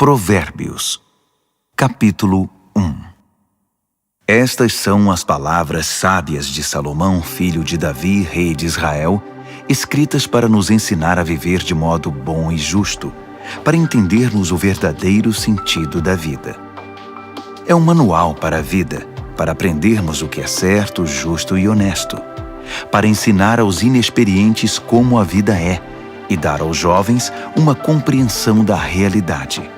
Provérbios, capítulo 1. Estas são as palavras sábias de Salomão, filho de Davi, rei de Israel, escritas para nos ensinar a viver de modo bom e justo, para entendermos o verdadeiro sentido da vida. É um manual para a vida, para aprendermos o que é certo, justo e honesto, para ensinar aos inexperientes como a vida é e dar aos jovens uma compreensão da realidade.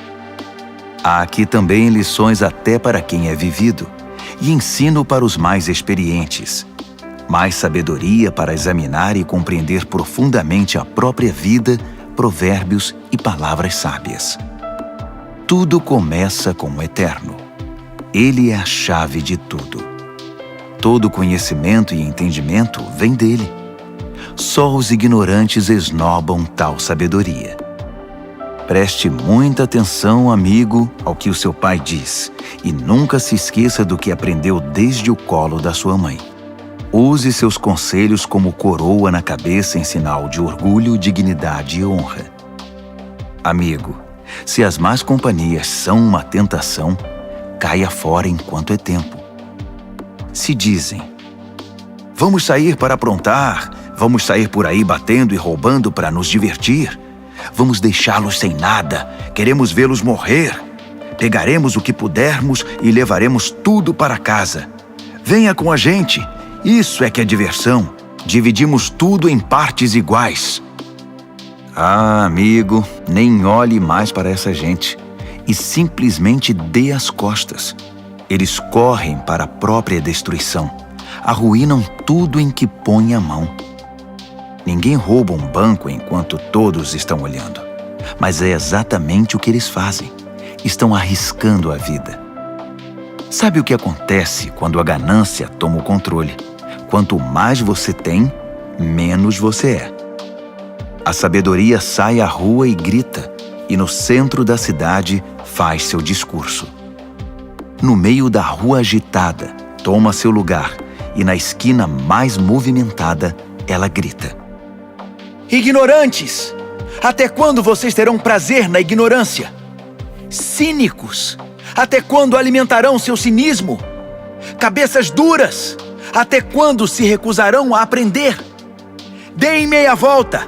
Há aqui também lições até para quem é vivido, e ensino para os mais experientes, mais sabedoria para examinar e compreender profundamente a própria vida, provérbios e palavras sábias. Tudo começa com o Eterno. Ele é a chave de tudo. Todo conhecimento e entendimento vem dele. Só os ignorantes esnobam tal sabedoria. Preste muita atenção, amigo, ao que o seu pai diz, e nunca se esqueça do que aprendeu desde o colo da sua mãe. Use seus conselhos como coroa na cabeça em sinal de orgulho, dignidade e honra. Amigo, se as más companhias são uma tentação, caia fora enquanto é tempo. Se dizem: vamos sair para aprontar, vamos sair por aí batendo e roubando para nos divertir, vamos deixá-los sem nada, queremos vê-los morrer. Pegaremos o que pudermos e levaremos tudo para casa. Venha com a gente, isso é que é diversão. Dividimos tudo em partes iguais. Ah, amigo, nem olhe mais para essa gente e simplesmente dê as costas. Eles correm para a própria destruição, arruinam tudo em que põe a mão. Ninguém rouba um banco enquanto todos estão olhando, mas é exatamente o que eles fazem. Estão arriscando a vida. Sabe o que acontece quando a ganância toma o controle? Quanto mais você tem, menos você é. A sabedoria sai à rua e grita, e no centro da cidade faz seu discurso. No meio da rua agitada, toma seu lugar, e na esquina mais movimentada, ela grita: ignorantes! Até quando vocês terão prazer na ignorância? Cínicos! Até quando alimentarão seu cinismo? Cabeças duras! Até quando se recusarão a aprender? Deem meia volta!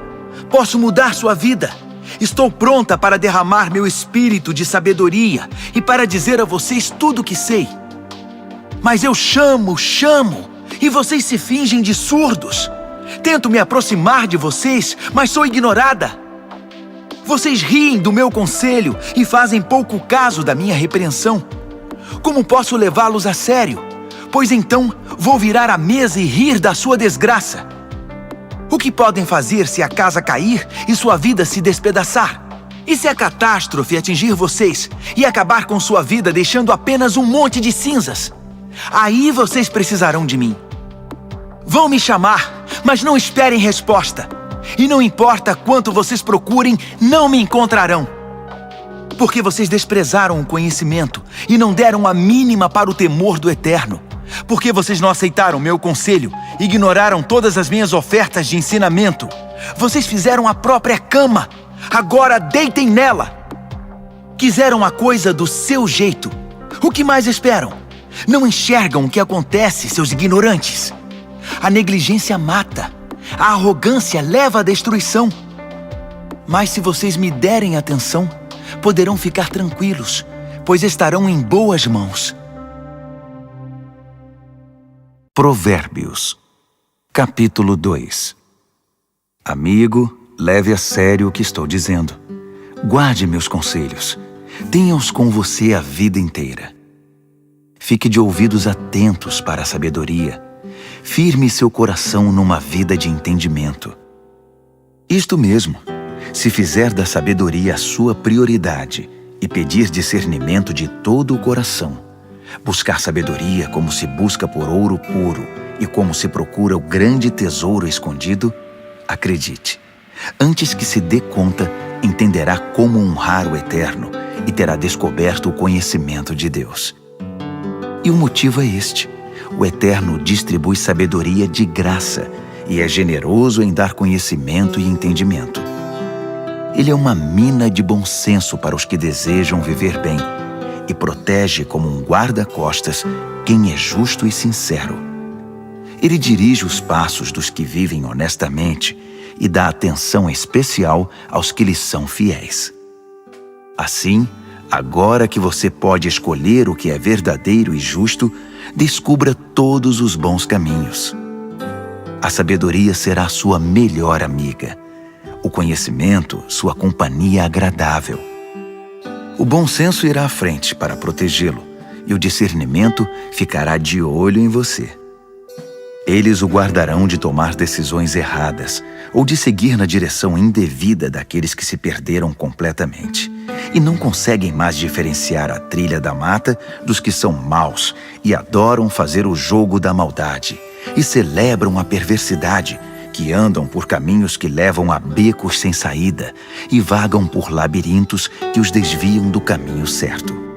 Posso mudar sua vida! Estou pronta para derramar meu espírito de sabedoria e para dizer a vocês tudo o que sei. Mas eu chamo, e vocês se fingem de surdos. Tento me aproximar de vocês, mas sou ignorada. Vocês riem do meu conselho e fazem pouco caso da minha repreensão. Como posso levá-los a sério? Pois então vou virar a mesa e rir da sua desgraça. O que podem fazer se a casa cair e sua vida se despedaçar? E se a catástrofe atingir vocês e acabar com sua vida deixando apenas um monte de cinzas? Aí vocês precisarão de mim. Vão me chamar, mas não esperem resposta. E não importa quanto vocês procurem, não me encontrarão. Porque vocês desprezaram o conhecimento e não deram a mínima para o temor do Eterno. Porque vocês não aceitaram meu conselho, ignoraram todas as minhas ofertas de ensinamento. Vocês fizeram a própria cama, agora deitem nela. Quiseram a coisa do seu jeito. O que mais esperam? Não enxergam o que acontece, seus ignorantes. A negligência mata. A arrogância leva à destruição. Mas se vocês me derem atenção, poderão ficar tranquilos, pois estarão em boas mãos. Provérbios, capítulo 2. Amigo, leve a sério o que estou dizendo. Guarde meus conselhos. Tenha-os com você a vida inteira. Fique de ouvidos atentos para a sabedoria. Firme seu coração numa vida de entendimento. Isto mesmo, se fizer da sabedoria a sua prioridade e pedir discernimento de todo o coração, buscar sabedoria como se busca por ouro puro e como se procura o grande tesouro escondido, acredite, antes que se dê conta, entenderá como honrar o Eterno e terá descoberto o conhecimento de Deus. E o motivo é este: o Eterno distribui sabedoria de graça e é generoso em dar conhecimento e entendimento. Ele é uma mina de bom senso para os que desejam viver bem e protege como um guarda-costas quem é justo e sincero. Ele dirige os passos dos que vivem honestamente e dá atenção especial aos que lhes são fiéis. Assim, agora que você pode escolher o que é verdadeiro e justo, descubra todos os bons caminhos. A sabedoria será sua melhor amiga. O conhecimento, sua companhia agradável. O bom senso irá à frente para protegê-lo, e o discernimento ficará de olho em você. Eles o guardarão de tomar decisões erradas ou de seguir na direção indevida daqueles que se perderam completamente e não conseguem mais diferenciar a trilha da mata dos que são maus e adoram fazer o jogo da maldade e celebram a perversidade, que andam por caminhos que levam a becos sem saída e vagam por labirintos que os desviam do caminho certo.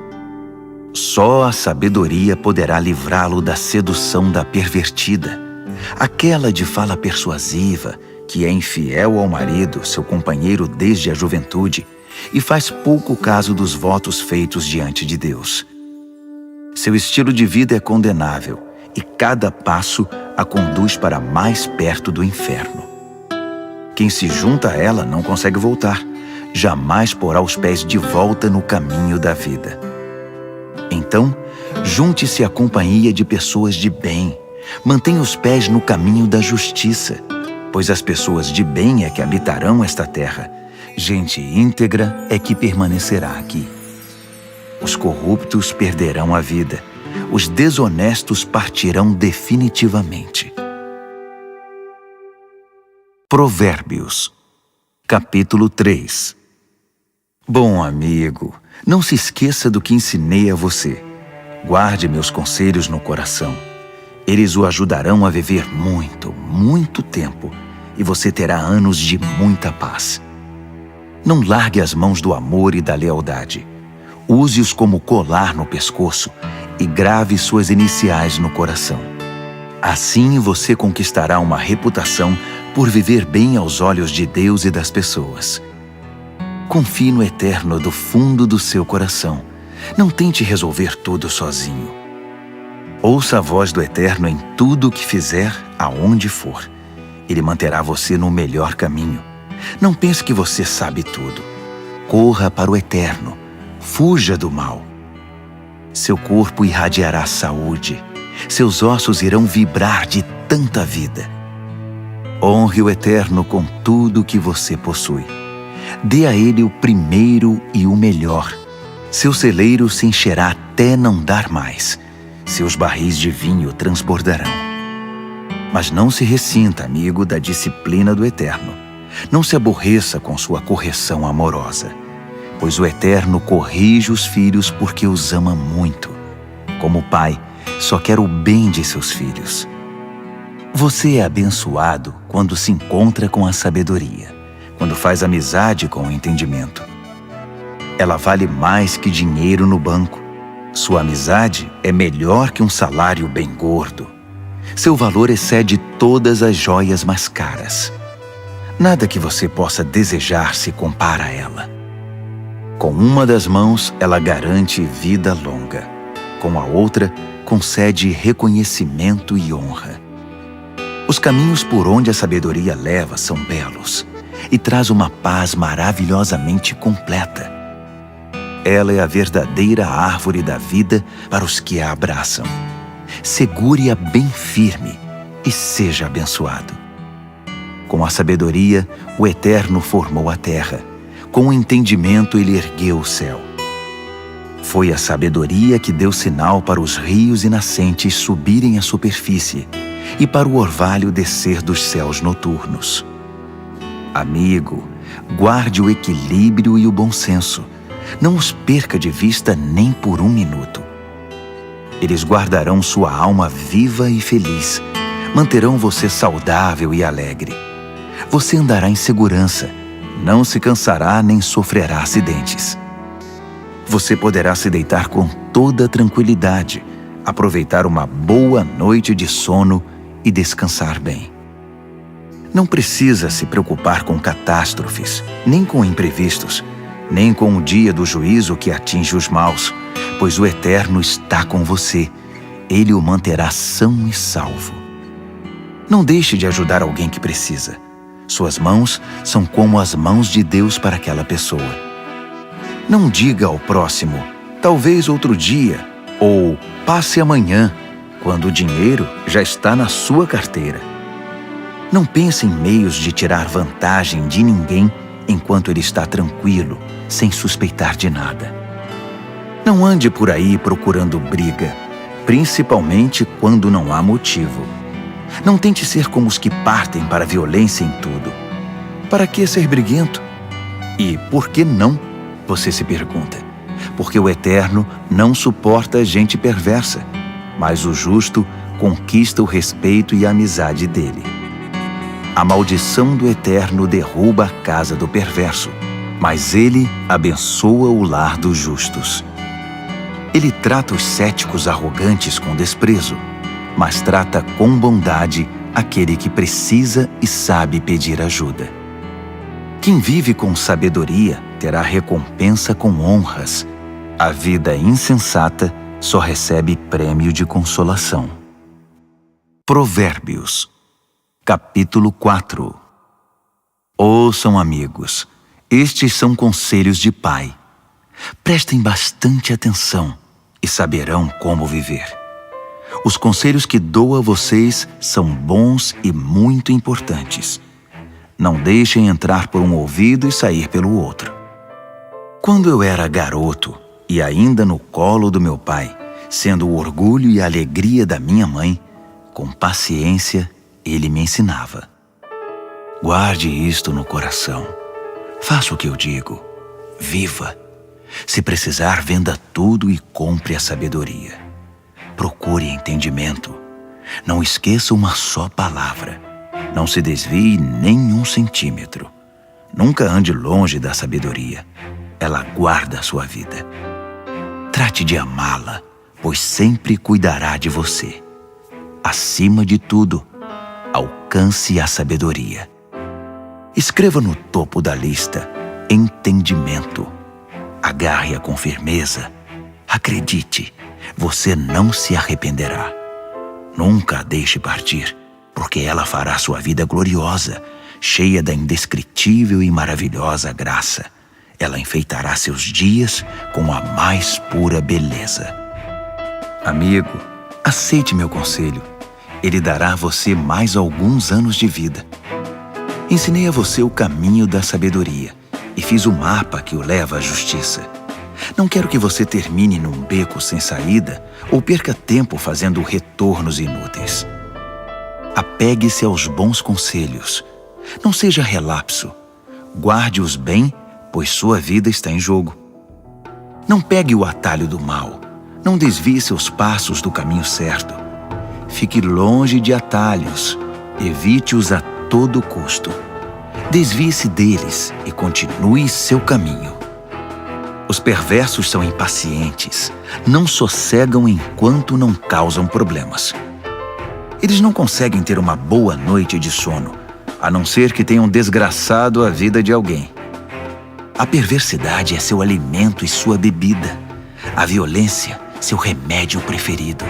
Só a sabedoria poderá livrá-lo da sedução da pervertida, aquela de fala persuasiva, que é infiel ao marido, seu companheiro desde a juventude, e faz pouco caso dos votos feitos diante de Deus. Seu estilo de vida é condenável, e cada passo a conduz para mais perto do inferno. Quem se junta a ela não consegue voltar, jamais porá os pés de volta no caminho da vida. Então, junte-se à companhia de pessoas de bem, mantenha os pés no caminho da justiça, pois as pessoas de bem é que habitarão esta terra, gente íntegra é que permanecerá aqui. Os corruptos perderão a vida, os desonestos partirão definitivamente. Provérbios, capítulo 3. Bom amigo, não se esqueça do que ensinei a você. Guarde meus conselhos no coração. Eles o ajudarão a viver muito, muito tempo, e você terá anos de muita paz. Não largue as mãos do amor e da lealdade. Use-os como colar no pescoço e grave suas iniciais no coração. Assim você conquistará uma reputação por viver bem aos olhos de Deus e das pessoas. Confie no Eterno do fundo do seu coração. Não tente resolver tudo sozinho. Ouça a voz do Eterno em tudo o que fizer, aonde for. Ele manterá você no melhor caminho. Não pense que você sabe tudo. Corra para o Eterno. Fuja do mal. Seu corpo irradiará saúde. Seus ossos irão vibrar de tanta vida. Honre o Eterno com tudo o que você possui. Dê a Ele o primeiro e o melhor. Seu celeiro se encherá até não dar mais. Seus barris de vinho transbordarão. Mas não se ressinta, amigo, da disciplina do Eterno. Não se aborreça com sua correção amorosa, pois o Eterno corrige os filhos porque os ama muito. Como pai, só quer o bem de seus filhos. Você é abençoado quando se encontra com a sabedoria, quando faz amizade com o entendimento. Ela vale mais que dinheiro no banco. Sua amizade é melhor que um salário bem gordo. Seu valor excede todas as joias mais caras. Nada que você possa desejar se compara a ela. Com uma das mãos, ela garante vida longa. Com a outra, concede reconhecimento e honra. Os caminhos por onde a sabedoria leva são belos e traz uma paz maravilhosamente completa. Ela é a verdadeira árvore da vida para os que a abraçam. Segure-a bem firme e seja abençoado. Com a sabedoria, o Eterno formou a terra. Com o entendimento, ele ergueu o céu. Foi a sabedoria que deu sinal para os rios e nascentes subirem à superfície e para o orvalho descer dos céus noturnos. Amigo, guarde o equilíbrio e o bom senso. Não os perca de vista nem por um minuto. Eles guardarão sua alma viva e feliz. Manterão você saudável e alegre. Você andará em segurança. Não se cansará nem sofrerá acidentes. Você poderá se deitar com toda tranquilidade, aproveitar uma boa noite de sono e descansar bem. Não precisa se preocupar com catástrofes, nem com imprevistos, nem com o dia do juízo que atinge os maus, pois o Eterno está com você. Ele o manterá são e salvo. Não deixe de ajudar alguém que precisa. Suas mãos são como as mãos de Deus para aquela pessoa. Não diga ao próximo, talvez outro dia, ou passe amanhã, quando o dinheiro já está na sua carteira. Não pense em meios de tirar vantagem de ninguém enquanto ele está tranquilo, sem suspeitar de nada. Não ande por aí procurando briga, principalmente quando não há motivo. Não tente ser como os que partem para a violência em tudo. Para que ser briguento? E por que não? Você se pergunta. Porque o Eterno não suporta gente perversa, mas o justo conquista o respeito e a amizade dele. A maldição do Eterno derruba a casa do perverso, mas ele abençoa o lar dos justos. Ele trata os céticos arrogantes com desprezo, mas trata com bondade aquele que precisa e sabe pedir ajuda. Quem vive com sabedoria terá recompensa com honras. A vida insensata só recebe prêmio de consolação. Provérbios, capítulo 4. Ouçam, amigos, estes são conselhos de pai. Prestem bastante atenção e saberão como viver. Os conselhos que dou a vocês são bons e muito importantes. Não deixem entrar por um ouvido e sair pelo outro. Quando eu era garoto e ainda no colo do meu pai, sendo o orgulho e a alegria da minha mãe, com paciência ele me ensinava. Guarde isto no coração. Faça o que eu digo. Viva. Se precisar, venda tudo e compre a sabedoria. Procure entendimento. Não esqueça uma só palavra. Não se desvie nem um centímetro. Nunca ande longe da sabedoria. Ela guarda a sua vida. Trate de amá-la, pois sempre cuidará de você. Acima de tudo, alcance a sabedoria. Escreva no topo da lista entendimento. Agarre-a com firmeza. Acredite, você não se arrependerá. Nunca a deixe partir, porque ela fará sua vida gloriosa, cheia da indescritível e maravilhosa graça. Ela enfeitará seus dias com a mais pura beleza. Amigo, aceite meu conselho. Ele dará a você mais alguns anos de vida. Ensinei a você o caminho da sabedoria e fiz o mapa que o leva à justiça. Não quero que você termine num beco sem saída ou perca tempo fazendo retornos inúteis. Apegue-se aos bons conselhos. Não seja relapso. Guarde-os bem, pois sua vida está em jogo. Não pegue o atalho do mal. Não desvie seus passos do caminho certo. Fique longe de atalhos. Evite-os a todo custo. Desvie-se deles e continue seu caminho. Os perversos são impacientes, não sossegam enquanto não causam problemas. Eles não conseguem ter uma boa noite de sono, a não ser que tenham desgraçado a vida de alguém. A perversidade é seu alimento e sua bebida. A violência, seu remédio preferido.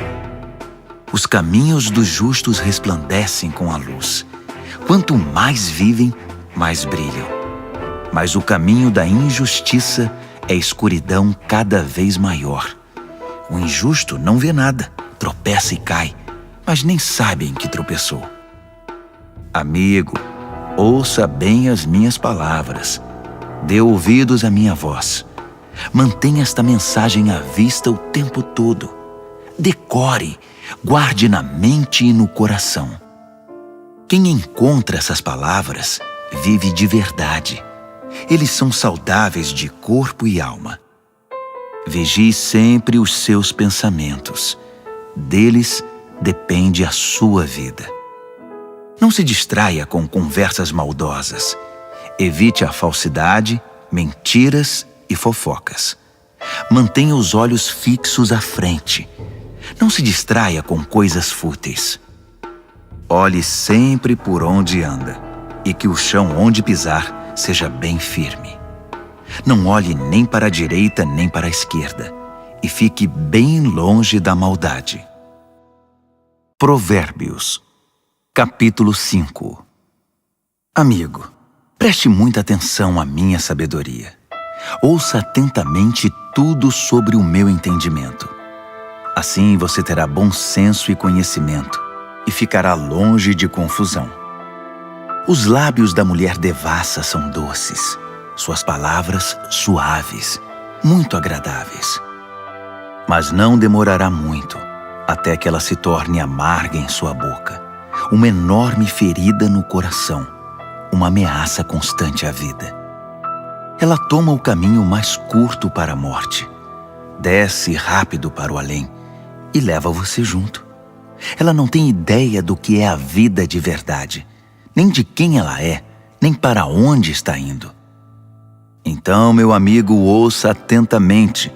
Os caminhos dos justos resplandecem com a luz. Quanto mais vivem, mais brilham. Mas o caminho da injustiça é escuridão cada vez maior. O injusto não vê nada, tropeça e cai, mas nem sabe em que tropeçou. Amigo, ouça bem as minhas palavras. Dê ouvidos à minha voz. Mantenha esta mensagem à vista o tempo todo. Decore, guarde na mente e no coração. Quem encontra essas palavras vive de verdade. Eles são saudáveis de corpo e alma. Vigie sempre os seus pensamentos. Deles depende a sua vida. Não se distraia com conversas maldosas. Evite a falsidade, mentiras e fofocas. Mantenha os olhos fixos à frente. Não se distraia com coisas fúteis. Olhe sempre por onde anda. e que o chão onde pisar seja bem firme. Não olhe nem para a direita nem para a esquerda, e fique bem longe da maldade. Provérbios, capítulo 5. Amigo, preste muita atenção à minha sabedoria. Ouça atentamente tudo sobre o meu entendimento. Assim você terá bom senso e conhecimento, e ficará longe de confusão. Os lábios da mulher devassa são doces, suas palavras suaves, muito agradáveis. Mas não demorará muito, até que ela se torne amarga em sua boca, uma enorme ferida no coração, uma ameaça constante à vida. Ela toma o caminho mais curto para a morte, desce rápido para o além e leva você junto. Ela não tem ideia do que é a vida de verdade, nem de quem ela é, nem para onde está indo. Então, meu amigo, ouça atentamente.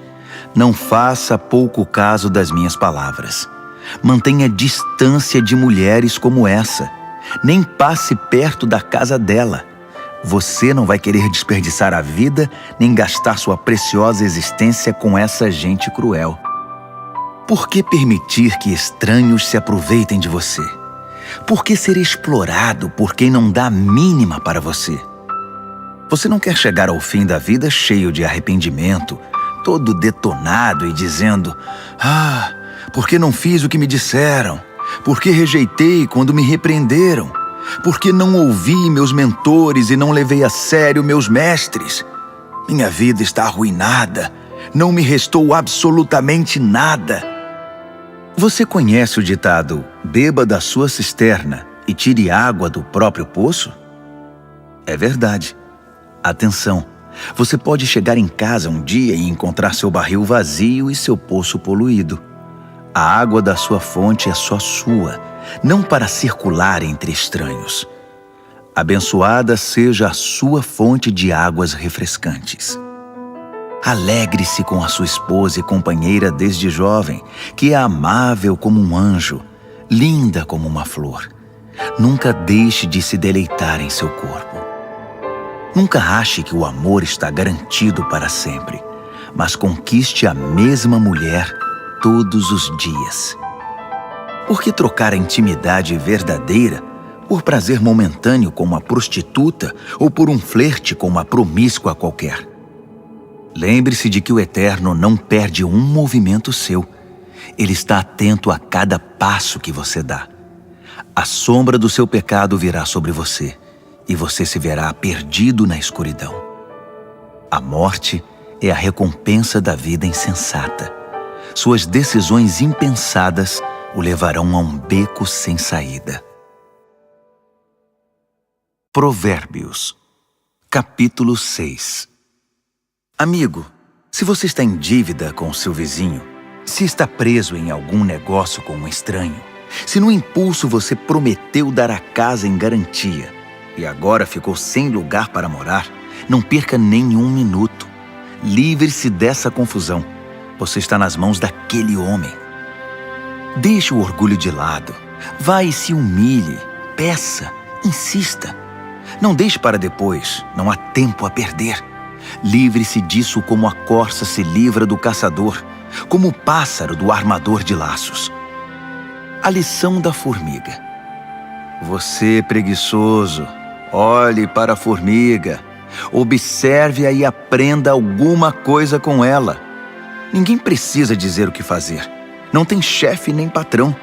Não faça pouco caso das minhas palavras. Mantenha distância de mulheres como essa. Nem passe perto da casa dela. Você não vai querer desperdiçar a vida nem gastar sua preciosa existência com essa gente cruel. Por que permitir que estranhos se aproveitem de você? Por que ser explorado por quem não dá a mínima para você? Você não quer chegar ao fim da vida cheio de arrependimento, todo detonado e dizendo: "Ah, por que não fiz o que me disseram? Por que rejeitei quando me repreenderam? Por que não ouvi meus mentores e não levei a sério meus mestres? Minha vida está arruinada, não me restou absolutamente nada." Você conhece o ditado: "Beba da sua cisterna e tire água do próprio poço"? É verdade. Atenção, você pode chegar em casa um dia e encontrar seu barril vazio e seu poço poluído. A água da sua fonte é só sua, não para circular entre estranhos. Abençoada seja a sua fonte de águas refrescantes. Alegre-se com a sua esposa e companheira desde jovem, que é amável como um anjo, linda como uma flor. Nunca deixe de se deleitar em seu corpo. Nunca ache que o amor está garantido para sempre, mas conquiste a mesma mulher todos os dias. Por que trocar a intimidade verdadeira por prazer momentâneo com uma prostituta ou por um flerte com uma promíscua qualquer? Lembre-se de que o Eterno não perde um movimento seu. Ele está atento a cada passo que você dá. A sombra do seu pecado virá sobre você, e você se verá perdido na escuridão. A morte é a recompensa da vida insensata. Suas decisões impensadas o levarão a um beco sem saída. Provérbios, capítulo 6. Amigo, se você está em dívida com seu vizinho, se está preso em algum negócio com um estranho, se no impulso você prometeu dar a casa em garantia e agora ficou sem lugar para morar, não perca nenhum minuto. Livre-se dessa confusão. Você está nas mãos daquele homem. Deixe o orgulho de lado. Vá e se humilhe. Peça. Insista. Não deixe para depois. Não há tempo a perder. Livre-se disso como a corça se livra do caçador, como o pássaro do armador de laços. A lição da formiga. Você, preguiçoso, olhe para a formiga, observe-a e aprenda alguma coisa com ela. Ninguém precisa dizer o que fazer. Não tem chefe nem patrão,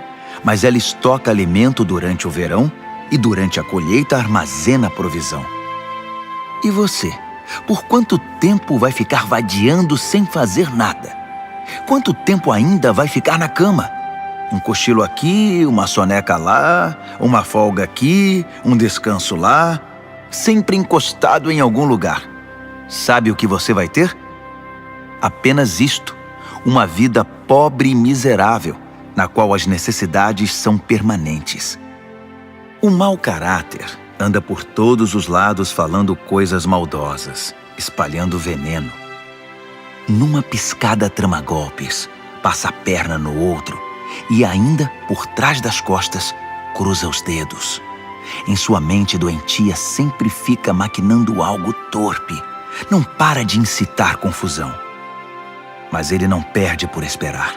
mas ela estoca alimento durante o verão e durante a colheita armazena provisão. E você, por quanto tempo vai ficar vadiando sem fazer nada? Quanto tempo ainda vai ficar na cama? Um cochilo aqui, uma soneca lá, uma folga aqui, um descanso lá, sempre encostado em algum lugar. Sabe o que você vai ter? Apenas isto, uma vida pobre e miserável, na qual as necessidades são permanentes. O mau caráter anda por todos os lados falando coisas maldosas, espalhando veneno. Numa piscada trama golpes, passa a perna no outro, e ainda, por trás das costas, cruza os dedos. Em sua mente doentia sempre fica maquinando algo torpe. Não para de incitar confusão. Mas ele não perde por esperar.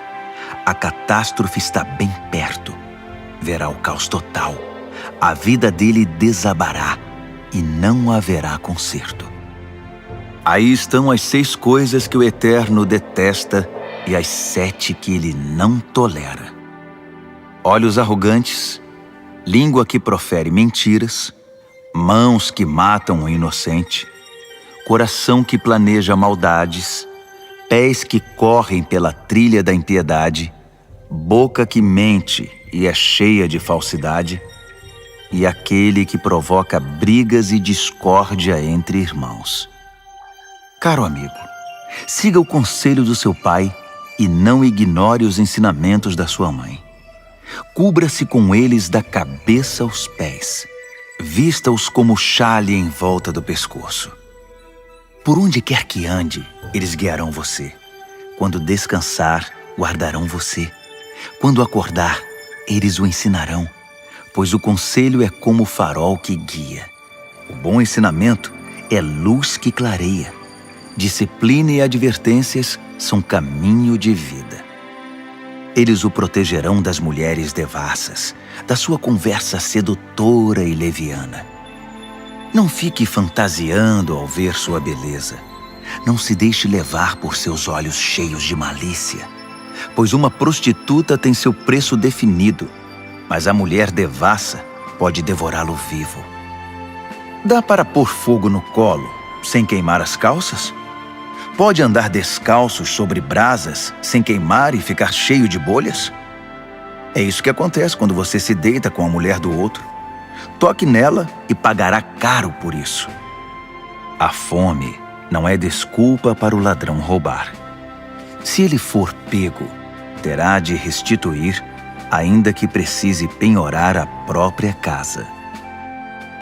A catástrofe está bem perto. Verá o caos total. A vida dele desabará e não haverá conserto. Aí estão as 6 coisas que o Eterno detesta e as 7 que ele não tolera: olhos arrogantes, língua que profere mentiras, mãos que matam o inocente, coração que planeja maldades, pés que correm pela trilha da impiedade, boca que mente e é cheia de falsidade, e aquele que provoca brigas e discórdia entre irmãos. Caro amigo, siga o conselho do seu pai e não ignore os ensinamentos da sua mãe. Cubra-se com eles da cabeça aos pés. Vista-os como xale em volta do pescoço. Por onde quer que ande, eles guiarão você. Quando descansar, guardarão você. Quando acordar, eles o ensinarão, pois o conselho é como o farol que guia. O bom ensinamento é luz que clareia. Disciplina e advertências são caminho de vida. Eles o protegerão das mulheres devassas, da sua conversa sedutora e leviana. Não fique fantasiando ao ver sua beleza. Não se deixe levar por seus olhos cheios de malícia, pois uma prostituta tem seu preço definido, mas a mulher devassa pode devorá-lo vivo. Dá para pôr fogo no colo sem queimar as calças? Pode andar descalços sobre brasas sem queimar e ficar cheio de bolhas? É isso que acontece quando você se deita com a mulher do outro. Toque nela e pagará caro por isso. A fome não é desculpa para o ladrão roubar. Se ele for pego, terá de restituir, ainda que precise penhorar a própria casa.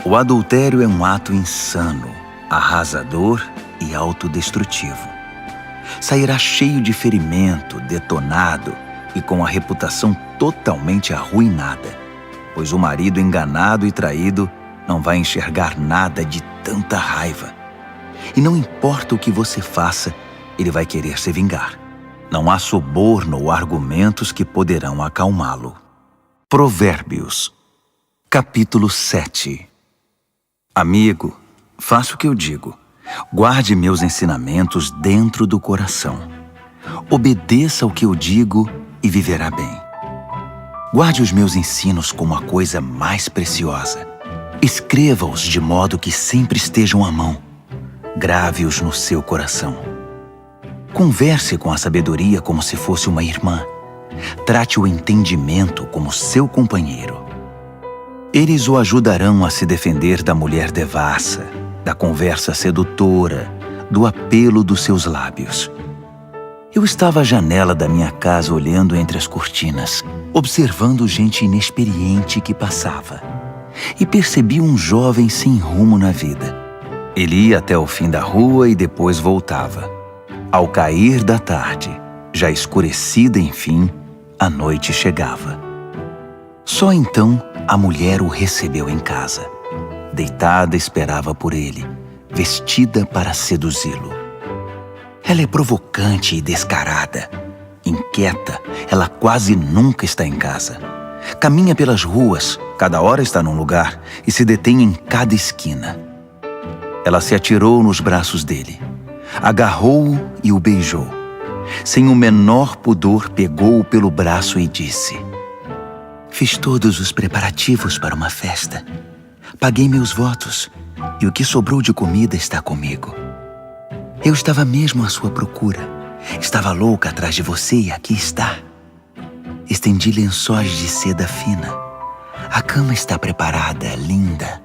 O adultério é um ato insano, arrasador e autodestrutivo. Sairá cheio de ferimento, detonado e com a reputação totalmente arruinada, pois o marido enganado e traído não vai enxergar nada de tanta raiva. E não importa o que você faça, ele vai querer se vingar. Não há suborno ou argumentos que poderão acalmá-lo. Provérbios, capítulo 7. Amigo, faça o que eu digo. Guarde meus ensinamentos dentro do coração. Obedeça ao que eu digo e viverá bem. Guarde os meus ensinos como a coisa mais preciosa. Escreva-os de modo que sempre estejam à mão. Grave-os no seu coração. Converse com a sabedoria como se fosse uma irmã. Trate o entendimento como seu companheiro. Eles o ajudarão a se defender da mulher devassa, da conversa sedutora, do apelo dos seus lábios. Eu estava à janela da minha casa olhando entre as cortinas, observando gente inexperiente que passava, e percebi um jovem sem rumo na vida. Ele ia até o fim da rua e depois voltava. Ao cair da tarde, já escurecida enfim, a noite chegava. Só então a mulher o recebeu em casa. Deitada esperava por ele, vestida para seduzi-lo. Ela é provocante e descarada. Inquieta, ela quase nunca está em casa. Caminha pelas ruas, cada hora está num lugar e se detém em cada esquina. Ela se atirou nos braços dele, agarrou-o e o beijou. Sem o menor pudor, pegou-o pelo braço e disse: "Fiz todos os preparativos para uma festa. Paguei meus votos e o que sobrou de comida está comigo. Eu estava mesmo à sua procura. Estava louca atrás de você e aqui está. Estendi lençóis de seda fina. A cama está preparada, linda.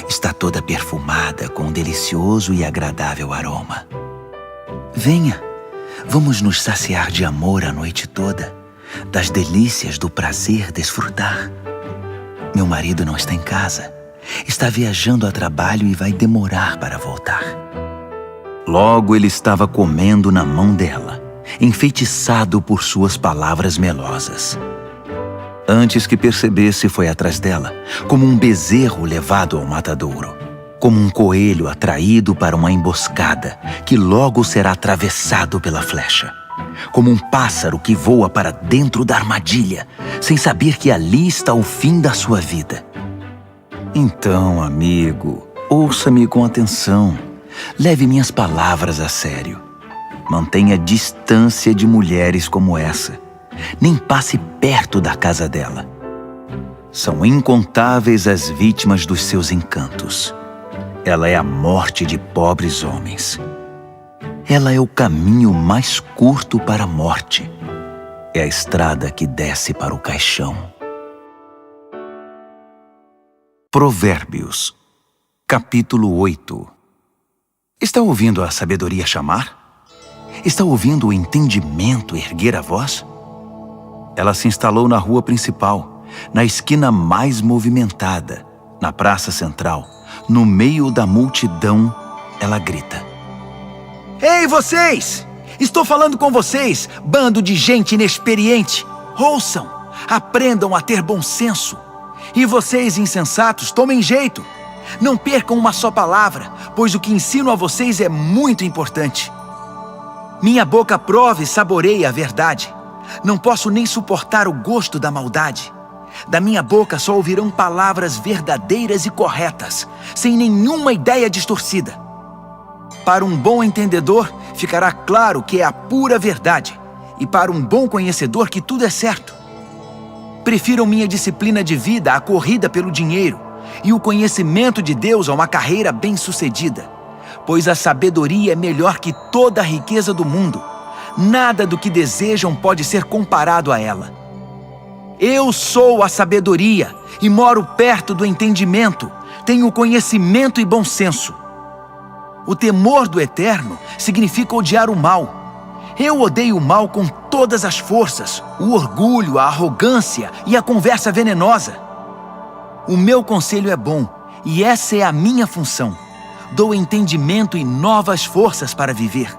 Está toda perfumada com um delicioso e agradável aroma. Venha, vamos nos saciar de amor a noite toda, das delícias do prazer desfrutar. Meu marido não está em casa. Está viajando a trabalho e vai demorar para voltar." Logo ele estava comendo na mão dela, enfeitiçado por suas palavras melosas. Antes que percebesse, foi atrás dela, como um bezerro levado ao matadouro, como um coelho atraído para uma emboscada, que logo será atravessado pela flecha, como um pássaro que voa para dentro da armadilha, sem saber que ali está o fim da sua vida. Então, amigo, ouça-me com atenção. Leve minhas palavras a sério. Mantenha distância de mulheres como essa. Nem passe perto da casa dela. São incontáveis as vítimas dos seus encantos. Ela é a morte de pobres homens. Ela é o caminho mais curto para a morte. É a estrada que desce para o caixão. Provérbios, capítulo 8. Está ouvindo a sabedoria chamar? Está ouvindo o entendimento erguer a voz? Ela se instalou na rua principal, na esquina mais movimentada, na praça central, no meio da multidão, ela grita: Ei, vocês! Estou falando com vocês, bando de gente inexperiente! Ouçam! Aprendam a ter bom senso! E vocês, insensatos, tomem jeito! Não percam uma só palavra, pois o que ensino a vocês é muito importante. Minha boca prova e saboreia a verdade. Não posso nem suportar o gosto da maldade. Da minha boca só ouvirão palavras verdadeiras e corretas, sem nenhuma ideia distorcida. Para um bom entendedor, ficará claro que é a pura verdade, e para um bom conhecedor que tudo é certo. Prefiram minha disciplina de vida à corrida pelo dinheiro, e o conhecimento de Deus a uma carreira bem-sucedida, pois a sabedoria é melhor que toda a riqueza do mundo. Nada do que desejam pode ser comparado a ela. Eu sou a sabedoria e moro perto do entendimento, tenho conhecimento e bom senso. O temor do Eterno significa odiar o mal. Eu odeio o mal com todas as forças, o orgulho, a arrogância e a conversa venenosa. O meu conselho é bom, e essa é a minha função. Dou entendimento e novas forças para viver.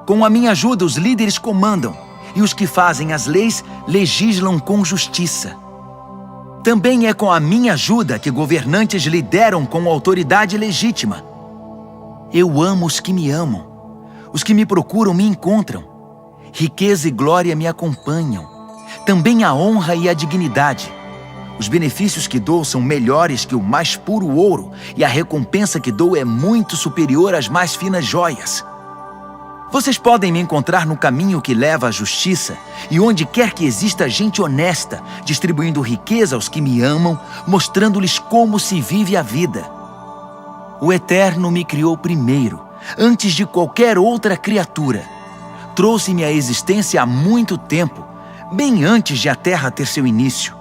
Com a minha ajuda, os líderes comandam, e os que fazem as leis legislam com justiça. Também é com a minha ajuda que governantes lideram com autoridade legítima. Eu amo os que me amam. Os que me procuram me encontram. Riqueza e glória me acompanham. Também a honra e a dignidade. Os benefícios que dou são melhores que o mais puro ouro, e a recompensa que dou é muito superior às mais finas joias. Vocês podem me encontrar no caminho que leva à justiça, e onde quer que exista gente honesta, distribuindo riqueza aos que me amam, mostrando-lhes como se vive a vida. O Eterno me criou primeiro, antes de qualquer outra criatura. Trouxe-me à existência há muito tempo, bem antes de a terra ter seu início.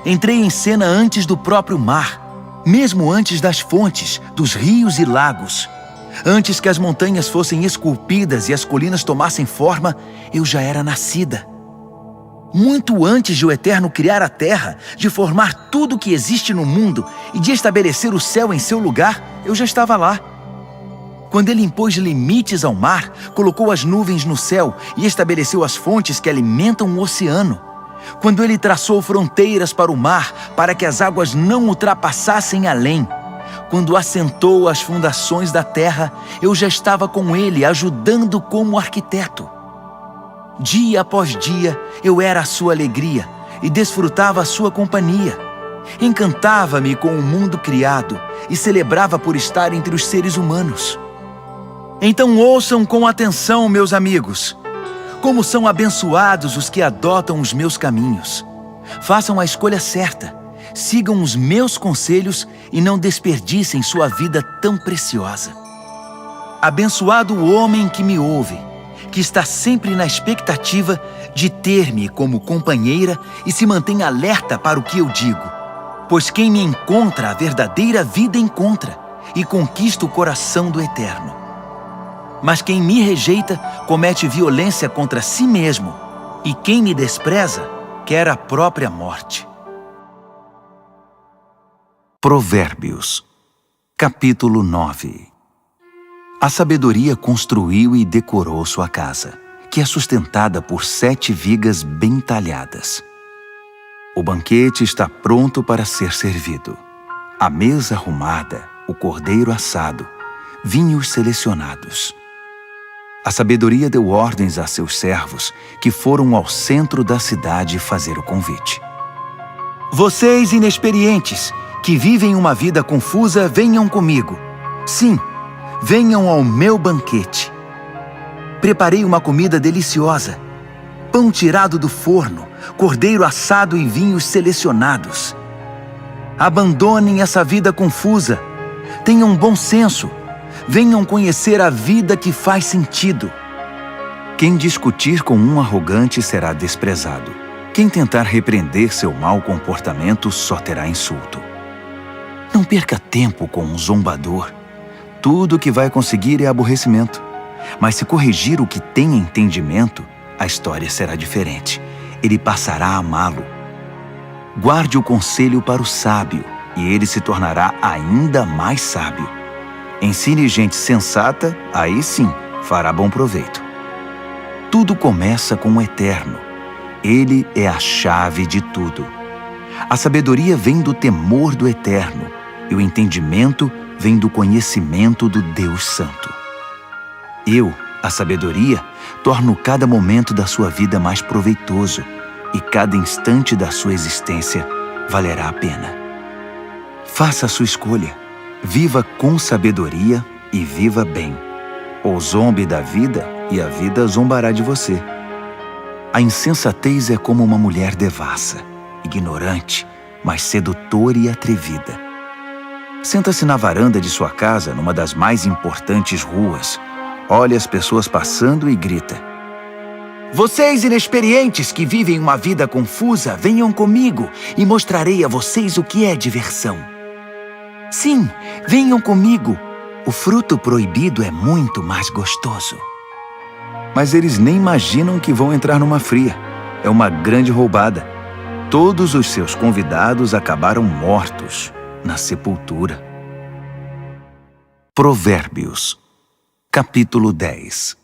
Entrei em cena antes do próprio mar, mesmo antes das fontes, dos rios e lagos. Antes que as montanhas fossem esculpidas e as colinas tomassem forma, eu já era nascida. Muito antes de o Eterno criar a terra, de formar tudo o que existe no mundo e de estabelecer o céu em seu lugar, eu já estava lá. Quando ele impôs limites ao mar, colocou as nuvens no céu e estabeleceu as fontes que alimentam o oceano. Quando ele traçou fronteiras para o mar, para que as águas não ultrapassassem além. Quando assentou as fundações da terra, eu já estava com ele, ajudando como arquiteto. Dia após dia, eu era a sua alegria e desfrutava a sua companhia. Encantava-me com o mundo criado e celebrava por estar entre os seres humanos. Então ouçam com atenção, meus amigos. Como são abençoados os que adotam os meus caminhos. Façam a escolha certa. Sigam os meus conselhos e não desperdicem sua vida tão preciosa. Abençoado o homem que me ouve, que está sempre na expectativa de ter-me como companheira e se mantém alerta para o que eu digo. Pois quem me encontra a verdadeira vida encontra e conquista o coração do Eterno. Mas quem me rejeita comete violência contra si mesmo, e quem me despreza quer a própria morte. Provérbios, capítulo 9. A sabedoria construiu e decorou sua casa, que é sustentada por 7 vigas bem talhadas. O banquete está pronto para ser servido. A mesa arrumada, o cordeiro assado, vinhos selecionados. A sabedoria deu ordens a seus servos, que foram ao centro da cidade fazer o convite. Vocês inexperientes, que vivem uma vida confusa, venham comigo. Sim, venham ao meu banquete. Preparei uma comida deliciosa. Pão tirado do forno, cordeiro assado e vinhos selecionados. Abandonem essa vida confusa. Tenham bom senso. Venham conhecer a vida que faz sentido. Quem discutir com um arrogante será desprezado. Quem tentar repreender seu mau comportamento só terá insulto. Não perca tempo com um zombador. Tudo o que vai conseguir é aborrecimento. Mas se corrigir o que tem entendimento, a história será diferente. Ele passará a amá-lo. Guarde o conselho para o sábio, e ele se tornará ainda mais sábio. Ensine gente sensata, aí sim fará bom proveito. Tudo começa com o Eterno. Ele é a chave de tudo. A sabedoria vem do temor do Eterno, e o entendimento vem do conhecimento do Deus Santo. Eu, a sabedoria, torno cada momento da sua vida mais proveitoso, e cada instante da sua existência valerá a pena. Faça a sua escolha. Viva com sabedoria e viva bem. Ou zombe da vida e a vida zombará de você. A insensatez é como uma mulher devassa, ignorante, mas sedutora e atrevida. Senta-se na varanda de sua casa, numa das mais importantes ruas, olha as pessoas passando e grita: Vocês inexperientes que vivem uma vida confusa, venham comigo e mostrarei a vocês o que é diversão. Sim, venham comigo. O fruto proibido é muito mais gostoso. Mas eles nem imaginam que vão entrar numa fria. É uma grande roubada. Todos os seus convidados acabaram mortos na sepultura. Provérbios, capítulo 10.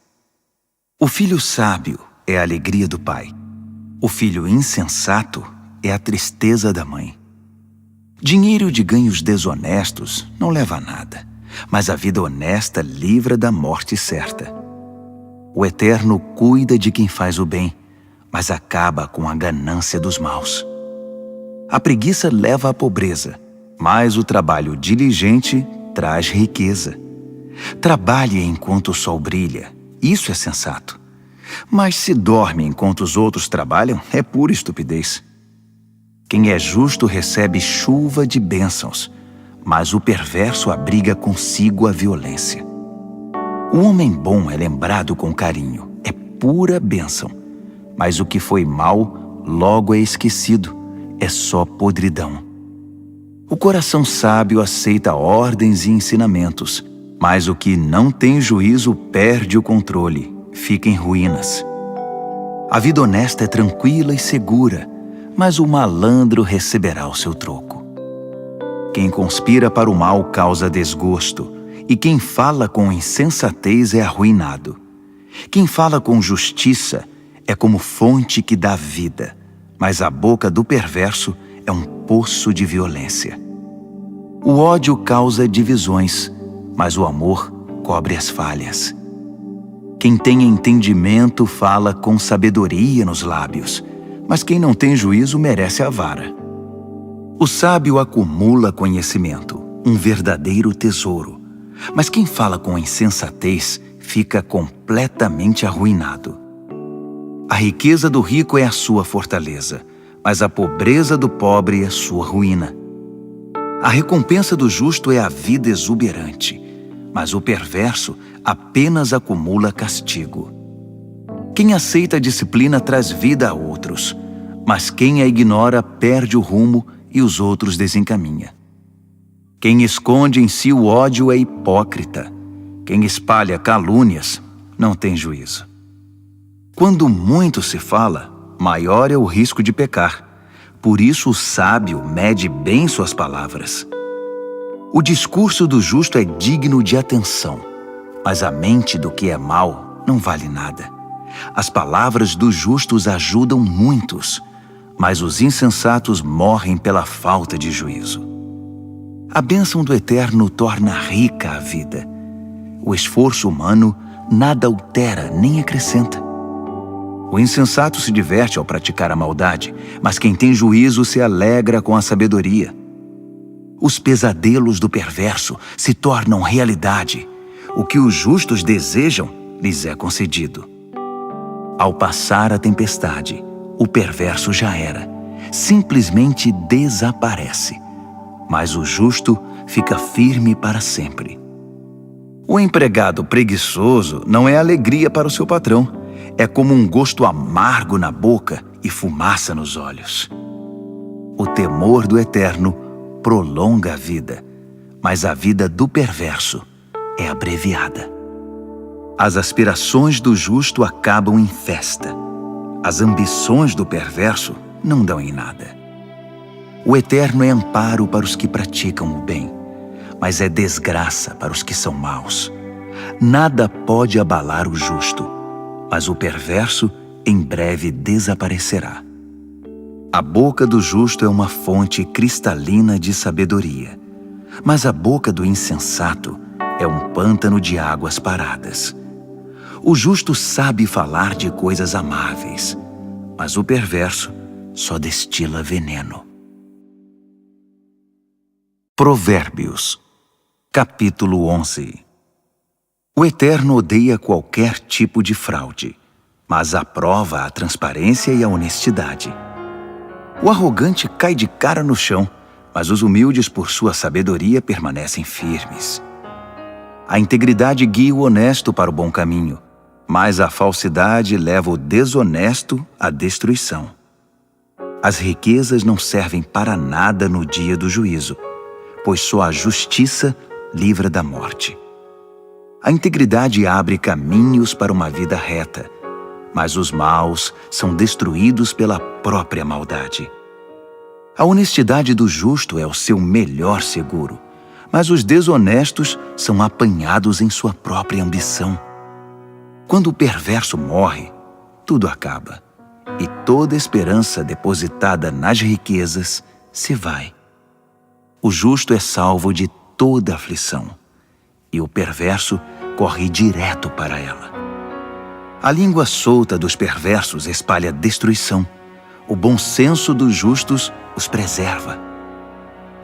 O filho sábio é a alegria do pai. O filho insensato é a tristeza da mãe. Dinheiro de ganhos desonestos não leva a nada, mas a vida honesta livra da morte certa. O Eterno cuida de quem faz o bem, mas acaba com a ganância dos maus. A preguiça leva à pobreza, mas o trabalho diligente traz riqueza. Trabalhe enquanto o sol brilha, isso é sensato. Mas se dorme enquanto os outros trabalham, é pura estupidez. Quem é justo recebe chuva de bênçãos, mas o perverso abriga consigo a violência. O homem bom é lembrado com carinho, é pura bênção, mas o que foi mal logo é esquecido, é só podridão. O coração sábio aceita ordens e ensinamentos, mas o que não tem juízo perde o controle, fica em ruínas. A vida honesta é tranquila e segura, mas o malandro receberá o seu troco. Quem conspira para o mal causa desgosto, e quem fala com insensatez é arruinado. Quem fala com justiça é como fonte que dá vida, mas a boca do perverso é um poço de violência. O ódio causa divisões, mas o amor cobre as falhas. Quem tem entendimento fala com sabedoria nos lábios, mas quem não tem juízo merece a vara. O sábio acumula conhecimento, um verdadeiro tesouro, mas quem fala com insensatez fica completamente arruinado. A riqueza do rico é a sua fortaleza, mas a pobreza do pobre é sua ruína. A recompensa do justo é a vida exuberante, mas o perverso apenas acumula castigo. Quem aceita a disciplina traz vida a outros, mas quem a ignora perde o rumo e os outros desencaminha. Quem esconde em si o ódio é hipócrita. Quem espalha calúnias não tem juízo. Quando muito se fala, maior é o risco de pecar. Por isso o sábio mede bem suas palavras. O discurso do justo é digno de atenção, mas a mente do que é mau não vale nada. As palavras dos justos ajudam muitos, mas os insensatos morrem pela falta de juízo. A bênção do Eterno torna rica a vida. O esforço humano nada altera nem acrescenta. O insensato se diverte ao praticar a maldade, mas quem tem juízo se alegra com a sabedoria. Os pesadelos do perverso se tornam realidade. O que os justos desejam lhes é concedido. Ao passar a tempestade, o perverso já era, simplesmente desaparece. Mas o justo fica firme para sempre. O empregado preguiçoso não é alegria para o seu patrão. É como um gosto amargo na boca e fumaça nos olhos. O temor do Eterno prolonga a vida, mas a vida do perverso é abreviada. As aspirações do justo acabam em festa. As ambições do perverso não dão em nada. O Eterno é amparo para os que praticam o bem, mas é desgraça para os que são maus. Nada pode abalar o justo, mas o perverso em breve desaparecerá. A boca do justo é uma fonte cristalina de sabedoria, mas a boca do insensato é um pântano de águas paradas. O justo sabe falar de coisas amáveis, mas o perverso só destila veneno. Provérbios, capítulo 11. O Eterno odeia qualquer tipo de fraude, mas aprova a transparência e a honestidade. O arrogante cai de cara no chão, mas os humildes, por sua sabedoria, permanecem firmes. A integridade guia o honesto para o bom caminho, mas a falsidade leva o desonesto à destruição. As riquezas não servem para nada no dia do juízo, pois só a justiça livra da morte. A integridade abre caminhos para uma vida reta, mas os maus são destruídos pela própria maldade. A honestidade do justo é o seu melhor seguro, mas os desonestos são apanhados em sua própria ambição. Quando o perverso morre, tudo acaba, e toda esperança depositada nas riquezas se vai. O justo é salvo de toda aflição, e o perverso corre direto para ela. A língua solta dos perversos espalha destruição. O bom senso dos justos os preserva.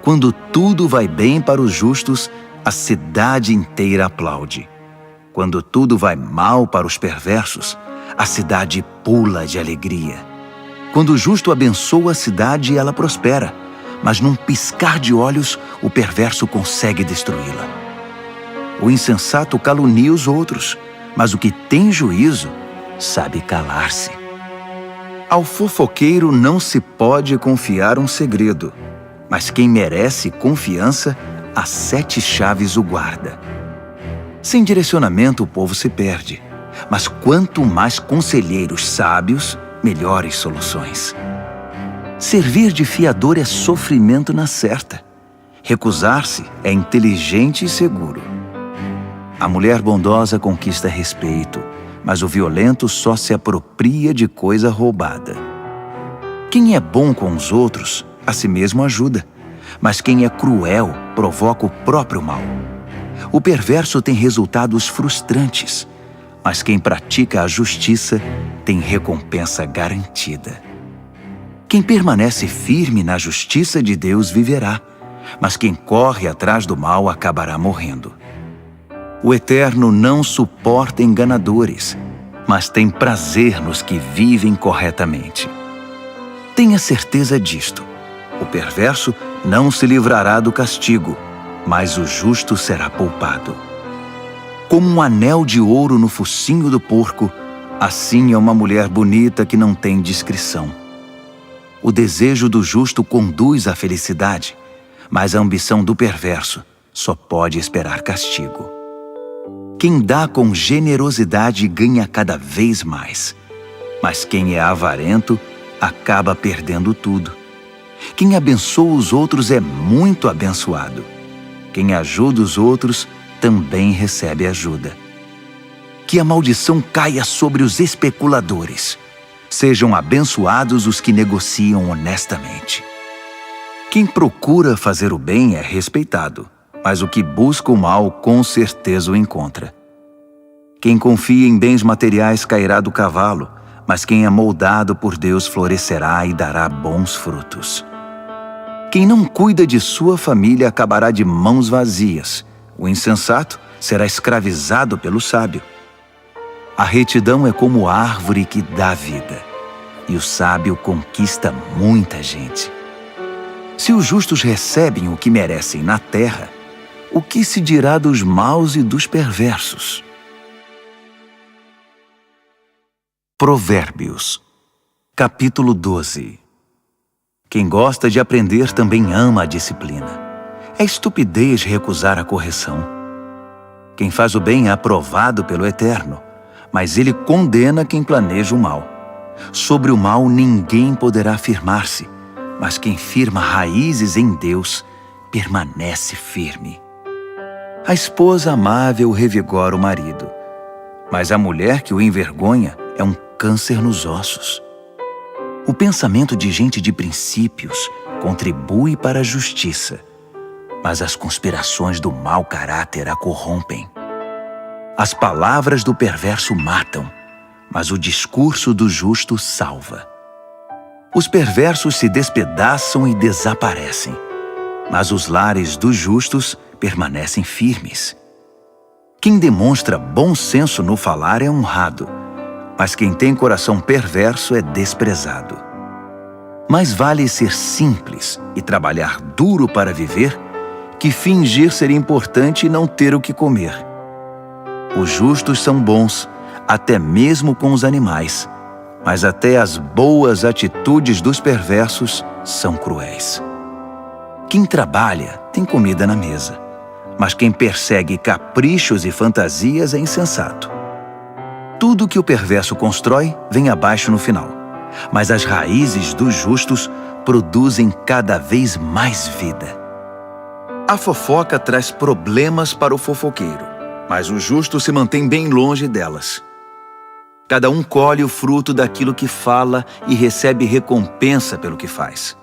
Quando tudo vai bem para os justos, a cidade inteira aplaude. Quando tudo vai mal para os perversos, a cidade pula de alegria. Quando o justo abençoa a cidade, ela prospera, mas num piscar de olhos, o perverso consegue destruí-la. O insensato calunia os outros, mas o que tem juízo sabe calar-se. Ao fofoqueiro não se pode confiar um segredo, mas quem merece confiança, as 7 chaves o guarda. Sem direcionamento o povo se perde, mas quanto mais conselheiros sábios, melhores soluções. Servir de fiador é sofrimento na certa. Recusar-se é inteligente e seguro. A mulher bondosa conquista respeito, mas o violento só se apropria de coisa roubada. Quem é bom com os outros, a si mesmo ajuda, mas quem é cruel provoca o próprio mal. O perverso tem resultados frustrantes, mas quem pratica a justiça tem recompensa garantida. Quem permanece firme na justiça de Deus viverá, mas quem corre atrás do mal acabará morrendo. O Eterno não suporta enganadores, mas tem prazer nos que vivem corretamente. Tenha certeza disto: o perverso não se livrará do castigo, mas o justo será poupado. Como um anel de ouro no focinho do porco, assim é uma mulher bonita que não tem discrição. O desejo do justo conduz à felicidade, mas a ambição do perverso só pode esperar castigo. Quem dá com generosidade ganha cada vez mais, mas quem é avarento acaba perdendo tudo. Quem abençoa os outros é muito abençoado. Quem ajuda os outros também recebe ajuda. Que a maldição caia sobre os especuladores. Sejam abençoados os que negociam honestamente. Quem procura fazer o bem é respeitado, mas o que busca o mal com certeza o encontra. Quem confia em bens materiais cairá do cavalo, mas quem é moldado por Deus florescerá e dará bons frutos. Quem não cuida de sua família acabará de mãos vazias. O insensato será escravizado pelo sábio. A retidão é como árvore que dá vida, e o sábio conquista muita gente. Se os justos recebem o que merecem na terra, o que se dirá dos maus e dos perversos? Provérbios, capítulo 12. Quem gosta de aprender também ama a disciplina. É estupidez recusar a correção. Quem faz o bem é aprovado pelo Eterno, mas ele condena quem planeja o mal. Sobre o mal ninguém poderá firmar-se, mas quem firma raízes em Deus permanece firme. A esposa amável revigora o marido, mas a mulher que o envergonha é um câncer nos ossos. O pensamento de gente de princípios contribui para a justiça, mas as conspirações do mau caráter a corrompem. As palavras do perverso matam, mas o discurso do justo salva. Os perversos se despedaçam e desaparecem, mas os lares dos justos permanecem firmes. Quem demonstra bom senso no falar é honrado, mas quem tem coração perverso é desprezado. Mais vale ser simples e trabalhar duro para viver que fingir ser importante e não ter o que comer. Os justos são bons, até mesmo com os animais, mas até as boas atitudes dos perversos são cruéis. Quem trabalha tem comida na mesa, mas quem persegue caprichos e fantasias é insensato. Tudo que o perverso constrói vem abaixo no final, mas as raízes dos justos produzem cada vez mais vida. A fofoca traz problemas para o fofoqueiro, mas o justo se mantém bem longe delas. Cada um colhe o fruto daquilo que fala e recebe recompensa pelo que faz.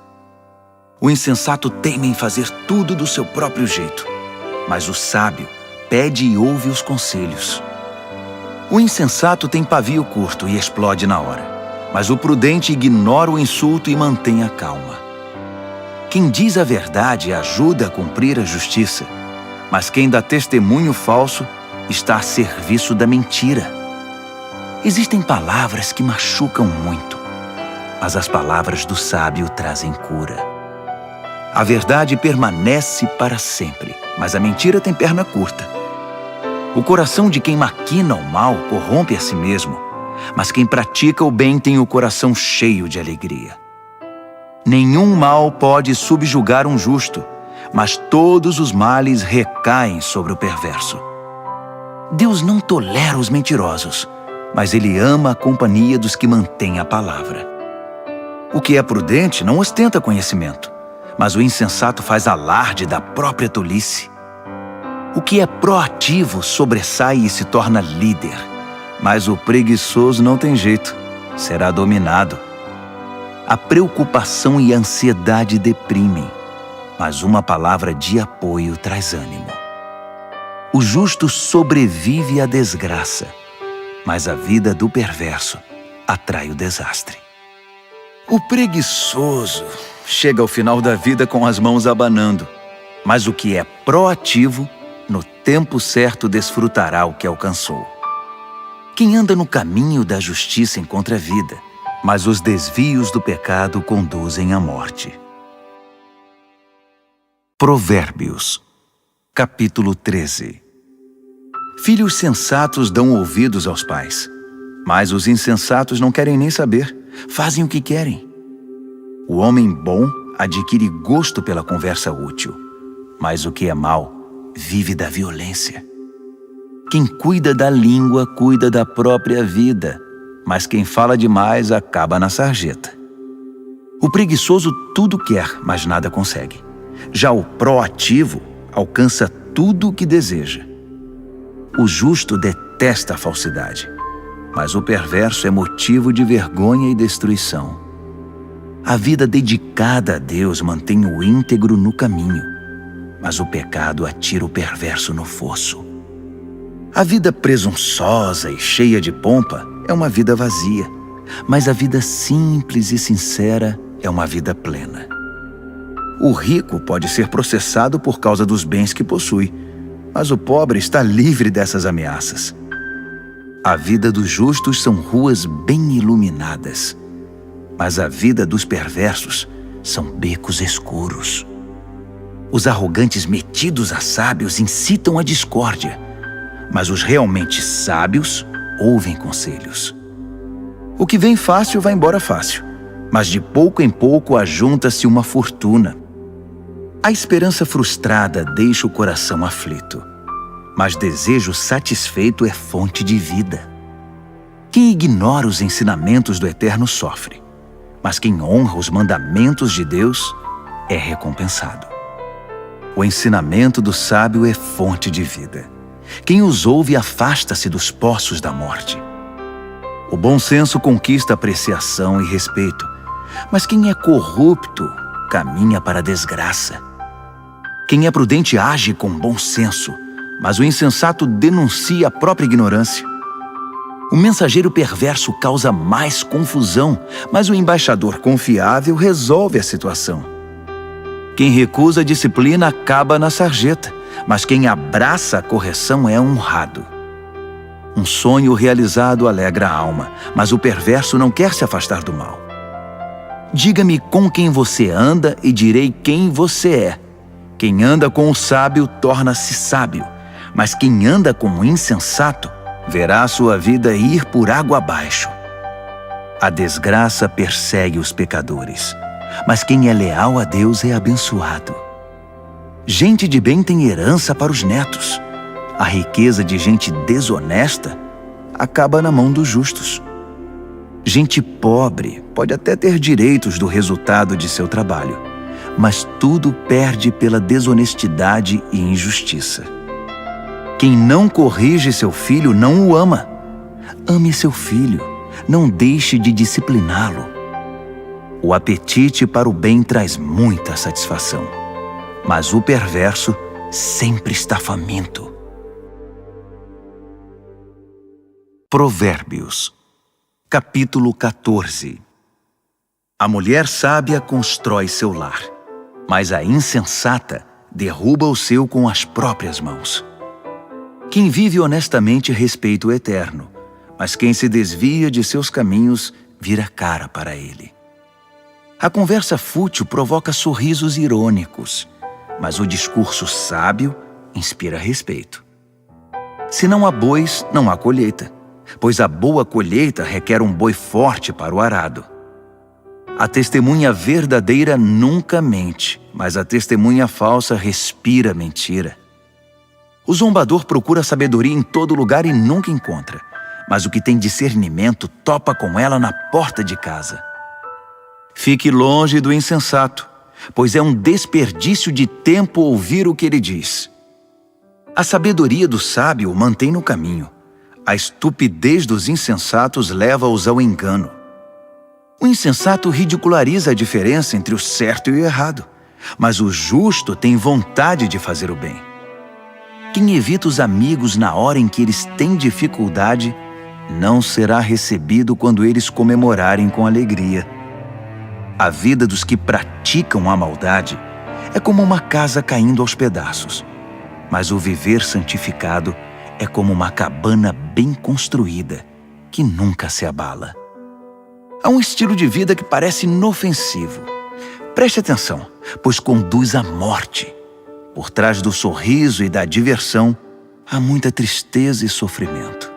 O insensato teima em fazer tudo do seu próprio jeito, mas o sábio pede e ouve os conselhos. O insensato tem pavio curto e explode na hora, mas o prudente ignora o insulto e mantém a calma. Quem diz a verdade ajuda a cumprir a justiça, mas quem dá testemunho falso está a serviço da mentira. Existem palavras que machucam muito, mas as palavras do sábio trazem cura. A verdade permanece para sempre, mas a mentira tem perna curta. O coração de quem maquina o mal corrompe a si mesmo, mas quem pratica o bem tem o coração cheio de alegria. Nenhum mal pode subjugar um justo, mas todos os males recaem sobre o perverso. Deus não tolera os mentirosos, mas Ele ama a companhia dos que mantêm a palavra. O que é prudente não ostenta conhecimento, mas o insensato faz alarde da própria tolice. O que é proativo sobressai e se torna líder, mas o preguiçoso não tem jeito, será dominado. A preocupação e a ansiedade deprimem, mas uma palavra de apoio traz ânimo. O justo sobrevive à desgraça, mas a vida do perverso atrai o desastre. O preguiçoso chega ao final da vida com as mãos abanando, mas o que é proativo, no tempo certo desfrutará o que alcançou. Quem anda no caminho da justiça encontra vida, mas os desvios do pecado conduzem à morte. Provérbios, capítulo 13. Filhos sensatos dão ouvidos aos pais, mas os insensatos não querem nem saber, fazem o que querem. O homem bom adquire gosto pela conversa útil, mas o que é mau vive da violência. Quem cuida da língua cuida da própria vida, mas quem fala demais acaba na sarjeta. O preguiçoso tudo quer, mas nada consegue. Já o proativo alcança tudo o que deseja. O justo detesta a falsidade, mas o perverso é motivo de vergonha e destruição. A vida dedicada a Deus mantém o íntegro no caminho, mas o pecado atira o perverso no fosso. A vida presunçosa e cheia de pompa é uma vida vazia, mas a vida simples e sincera é uma vida plena. O rico pode ser processado por causa dos bens que possui, mas o pobre está livre dessas ameaças. A vida dos justos são ruas bem iluminadas, mas a vida dos perversos são becos escuros. Os arrogantes metidos a sábios incitam a discórdia, mas os realmente sábios ouvem conselhos. O que vem fácil vai embora fácil, mas de pouco em pouco ajunta-se uma fortuna. A esperança frustrada deixa o coração aflito, mas desejo satisfeito é fonte de vida. Quem ignora os ensinamentos do Eterno sofre, mas quem honra os mandamentos de Deus é recompensado. O ensinamento do sábio é fonte de vida. Quem os ouve afasta-se dos poços da morte. O bom senso conquista apreciação e respeito, mas quem é corrupto caminha para a desgraça. Quem é prudente age com bom senso, mas o insensato denuncia a própria ignorância. O mensageiro perverso causa mais confusão, mas o embaixador confiável resolve a situação. Quem recusa a disciplina acaba na sarjeta, mas quem abraça a correção é honrado. Um sonho realizado alegra a alma, mas o perverso não quer se afastar do mal. Diga-me com quem você anda e direi quem você é. Quem anda com o sábio torna-se sábio, mas quem anda com o insensato verá sua vida ir por água abaixo. A desgraça persegue os pecadores, mas quem é leal a Deus é abençoado. Gente de bem tem herança para os netos. A riqueza de gente desonesta acaba na mão dos justos. Gente pobre pode até ter direitos do resultado de seu trabalho, mas tudo perde pela desonestidade e injustiça. Quem não corrige seu filho não o ama. Ame seu filho, não deixe de discipliná-lo. O apetite para o bem traz muita satisfação, mas o perverso sempre está faminto. Provérbios, capítulo 14. A mulher sábia constrói seu lar, mas a insensata derruba o seu com as próprias mãos. Quem vive honestamente respeita o Eterno, mas quem se desvia de seus caminhos vira cara para ele. A conversa fútil provoca sorrisos irônicos, mas o discurso sábio inspira respeito. Se não há bois, não há colheita, pois a boa colheita requer um boi forte para o arado. A testemunha verdadeira nunca mente, mas a testemunha falsa respira mentira. O zombador procura sabedoria em todo lugar e nunca encontra, mas o que tem discernimento topa com ela na porta de casa. Fique longe do insensato, pois é um desperdício de tempo ouvir o que ele diz. A sabedoria do sábio o mantém no caminho. A estupidez dos insensatos leva-os ao engano. O insensato ridiculariza a diferença entre o certo e o errado, mas o justo tem vontade de fazer o bem. Quem evita os amigos na hora em que eles têm dificuldade, não será recebido quando eles comemorarem com alegria. A vida dos que praticam a maldade é como uma casa caindo aos pedaços, mas o viver santificado é como uma cabana bem construída, que nunca se abala. Há um estilo de vida que parece inofensivo. Preste atenção, pois conduz à morte. Por trás do sorriso e da diversão, há muita tristeza e sofrimento.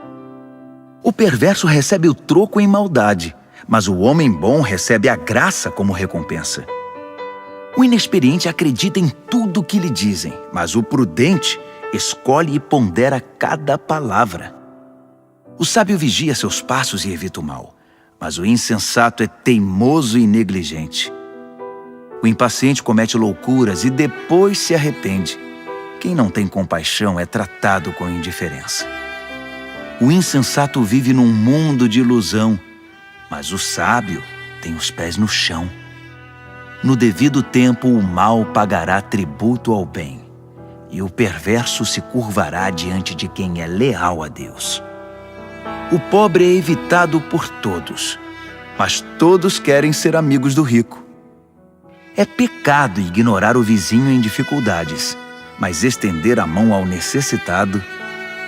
O perverso recebe o troco em maldade, mas o homem bom recebe a graça como recompensa. O inexperiente acredita em tudo o que lhe dizem, mas o prudente escolhe e pondera cada palavra. O sábio vigia seus passos e evita o mal, mas o insensato é teimoso e negligente. O impaciente comete loucuras e depois se arrepende. Quem não tem compaixão é tratado com indiferença. O insensato vive num mundo de ilusão, mas o sábio tem os pés no chão. No devido tempo, o mal pagará tributo ao bem, e o perverso se curvará diante de quem é leal a Deus. O pobre é evitado por todos, mas todos querem ser amigos do rico. É pecado ignorar o vizinho em dificuldades, mas estender a mão ao necessitado,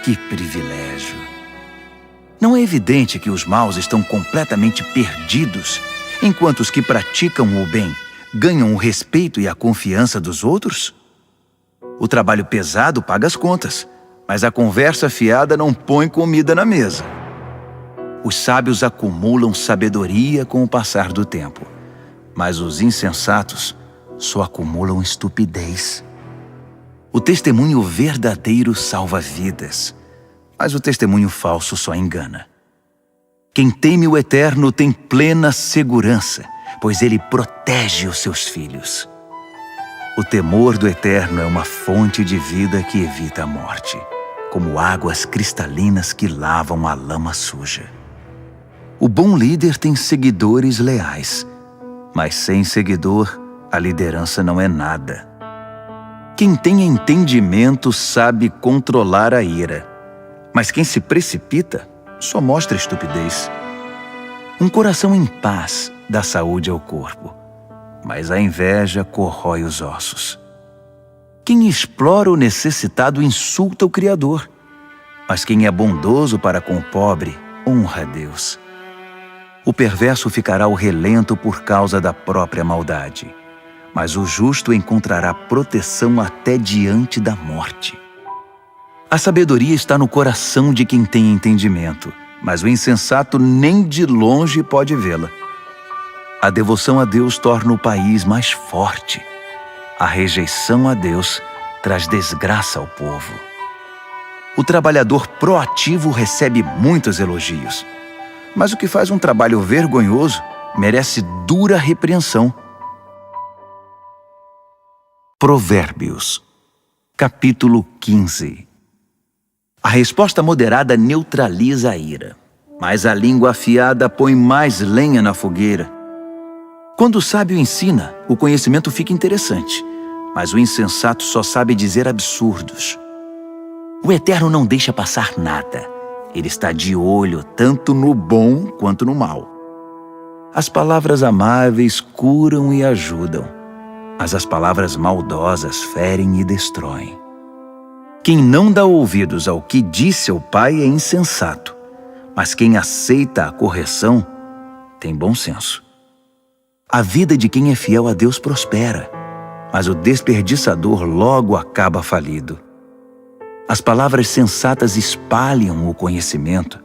que privilégio! Não é evidente que os maus estão completamente perdidos, enquanto os que praticam o bem ganham o respeito e a confiança dos outros? O trabalho pesado paga as contas, mas a conversa fiada não põe comida na mesa. Os sábios acumulam sabedoria com o passar do tempo, mas os insensatos só acumulam estupidez. O testemunho verdadeiro salva vidas, mas o testemunho falso só engana. Quem teme o Eterno tem plena segurança, pois ele protege os seus filhos. O temor do Eterno é uma fonte de vida que evita a morte, como águas cristalinas que lavam a lama suja. O bom líder tem seguidores leais, mas sem seguidor, a liderança não é nada. Quem tem entendimento sabe controlar a ira, mas quem se precipita só mostra estupidez. Um coração em paz dá saúde ao corpo, mas a inveja corrói os ossos. Quem explora o necessitado insulta o Criador, mas quem é bondoso para com o pobre honra a Deus. O perverso ficará ao relento por causa da própria maldade, mas o justo encontrará proteção até diante da morte. A sabedoria está no coração de quem tem entendimento, mas o insensato nem de longe pode vê-la. A devoção a Deus torna o país mais forte. A rejeição a Deus traz desgraça ao povo. O trabalhador proativo recebe muitos elogios, mas o que faz um trabalho vergonhoso merece dura repreensão. Provérbios, capítulo 15. A resposta moderada neutraliza a ira, mas a língua afiada põe mais lenha na fogueira. Quando o sábio ensina, o conhecimento fica interessante, mas o insensato só sabe dizer absurdos. O Eterno não deixa passar nada. Ele está de olho tanto no bom quanto no mal. As palavras amáveis curam e ajudam, mas as palavras maldosas ferem e destroem. Quem não dá ouvidos ao que diz seu pai é insensato, mas quem aceita a correção tem bom senso. A vida de quem é fiel a Deus prospera, mas o desperdiçador logo acaba falido. As palavras sensatas espalham o conhecimento,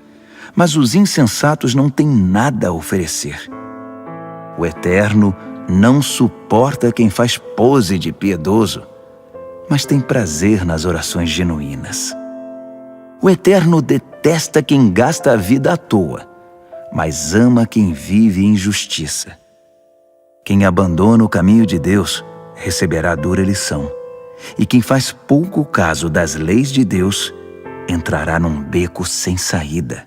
mas os insensatos não têm nada a oferecer. O Eterno não suporta quem faz pose de piedoso, mas tem prazer nas orações genuínas. O Eterno detesta quem gasta a vida à toa, mas ama quem vive em justiça. Quem abandona o caminho de Deus receberá dura lição, e quem faz pouco caso das leis de Deus entrará num beco sem saída.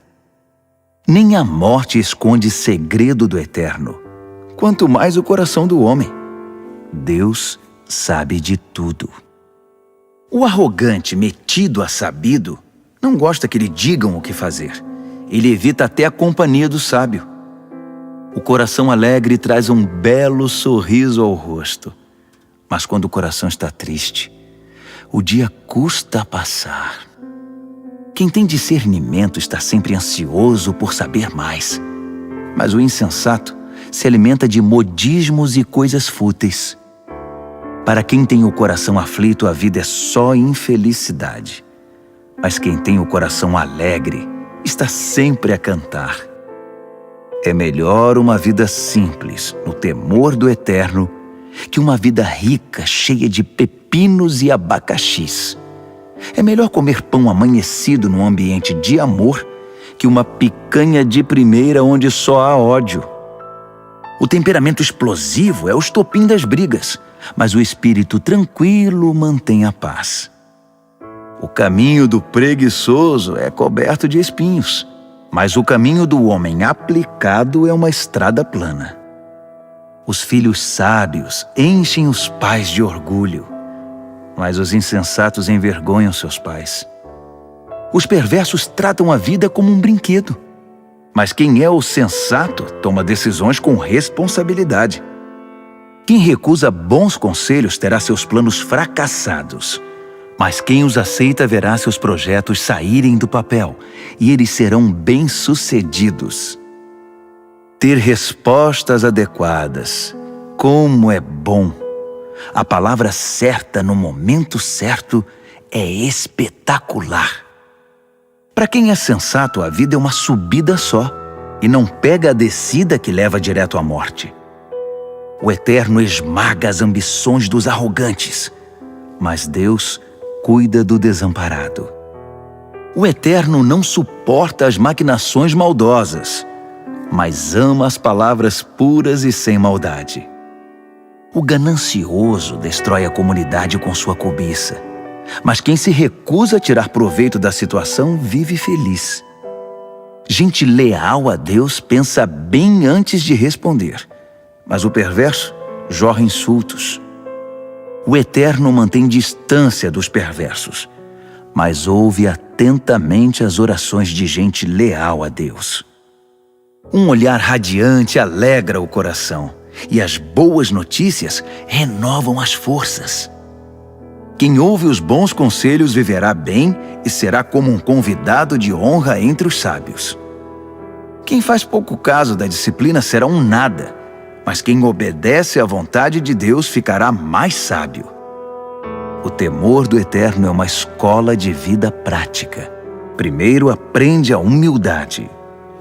Nem a morte esconde segredo do Eterno, quanto mais o coração do homem. Deus sabe de tudo. O arrogante, metido a sabido, não gosta que lhe digam o que fazer. Ele evita até a companhia do sábio. O coração alegre traz um belo sorriso ao rosto, mas quando o coração está triste, o dia custa a passar. Quem tem discernimento está sempre ansioso por saber mais, mas o insensato se alimenta de modismos e coisas fúteis. Para quem tem o coração aflito, a vida é só infelicidade, mas quem tem o coração alegre está sempre a cantar. É melhor uma vida simples, no temor do Eterno, que uma vida rica, cheia de pepinos e abacaxis. É melhor comer pão amanhecido num ambiente de amor que uma picanha de primeira onde só há ódio. O temperamento explosivo é o estopim das brigas, mas o espírito tranquilo mantém a paz. O caminho do preguiçoso é coberto de espinhos, mas o caminho do homem aplicado é uma estrada plana. Os filhos sábios enchem os pais de orgulho, mas os insensatos envergonham seus pais. Os perversos tratam a vida como um brinquedo, mas quem é o sensato toma decisões com responsabilidade. Quem recusa bons conselhos terá seus planos fracassados, mas quem os aceita verá seus projetos saírem do papel e eles serão bem-sucedidos. Ter respostas adequadas, como é bom! A palavra certa no momento certo é espetacular. Para quem é sensato, a vida é uma subida só e não pega a descida que leva direto à morte. O Eterno esmaga as ambições dos arrogantes, mas Deus cuida do desamparado. O Eterno não suporta as maquinações maldosas, mas ama as palavras puras e sem maldade. O ganancioso destrói a comunidade com sua cobiça, mas quem se recusa a tirar proveito da situação vive feliz. Gente leal a Deus pensa bem antes de responder, mas o perverso jorra insultos. O Eterno mantém distância dos perversos, mas ouve atentamente as orações de gente leal a Deus. Um olhar radiante alegra o coração, e as boas notícias renovam as forças. Quem ouve os bons conselhos viverá bem e será como um convidado de honra entre os sábios. Quem faz pouco caso da disciplina será um nada, mas quem obedece à vontade de Deus ficará mais sábio. O temor do Eterno é uma escola de vida prática. Primeiro aprende a humildade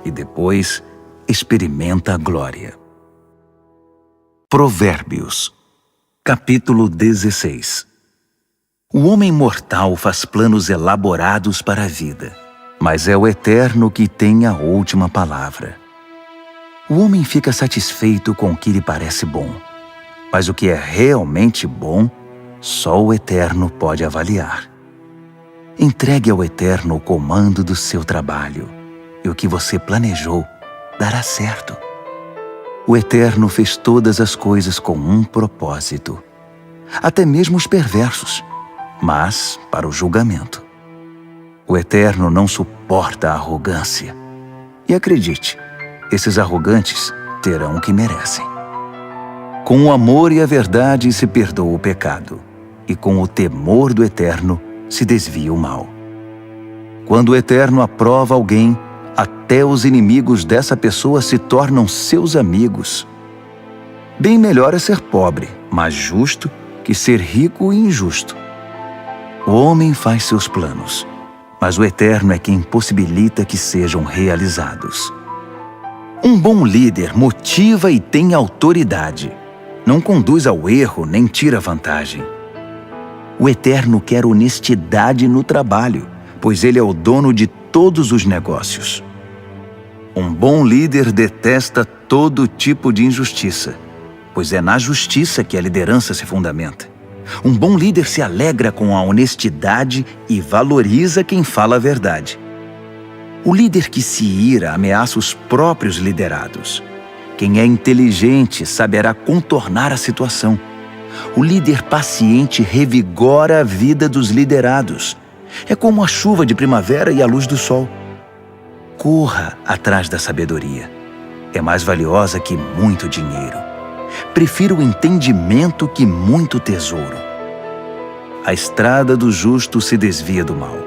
e depois experimenta a glória. Provérbios, capítulo 16. O homem mortal faz planos elaborados para a vida, mas é o Eterno que tem a última palavra. O homem fica satisfeito com o que lhe parece bom, mas o que é realmente bom, só o Eterno pode avaliar. Entregue ao Eterno o comando do seu trabalho, e o que você planejou dará certo. O Eterno fez todas as coisas com um propósito, até mesmo os perversos, mas para o julgamento. O Eterno não suporta a arrogância. E acredite, esses arrogantes terão o que merecem. Com o amor e a verdade se perdoa o pecado, e com o temor do Eterno se desvia o mal. Quando o Eterno aprova alguém, até os inimigos dessa pessoa se tornam seus amigos. Bem melhor é ser pobre, mas justo, que ser rico e injusto. O homem faz seus planos, mas o Eterno é quem possibilita que sejam realizados. Um bom líder motiva e tem autoridade. Não conduz ao erro nem tira vantagem. O Eterno quer honestidade no trabalho, pois Ele é o dono de todos os negócios. Um bom líder detesta todo tipo de injustiça, pois é na justiça que a liderança se fundamenta. Um bom líder se alegra com a honestidade e valoriza quem fala a verdade. O líder que se ira ameaça os próprios liderados. Quem é inteligente saberá contornar a situação. O líder paciente revigora a vida dos liderados. É como a chuva de primavera e a luz do sol. Corra atrás da sabedoria. É mais valiosa que muito dinheiro. Prefiro o entendimento que muito tesouro. A estrada do justo se desvia do mal.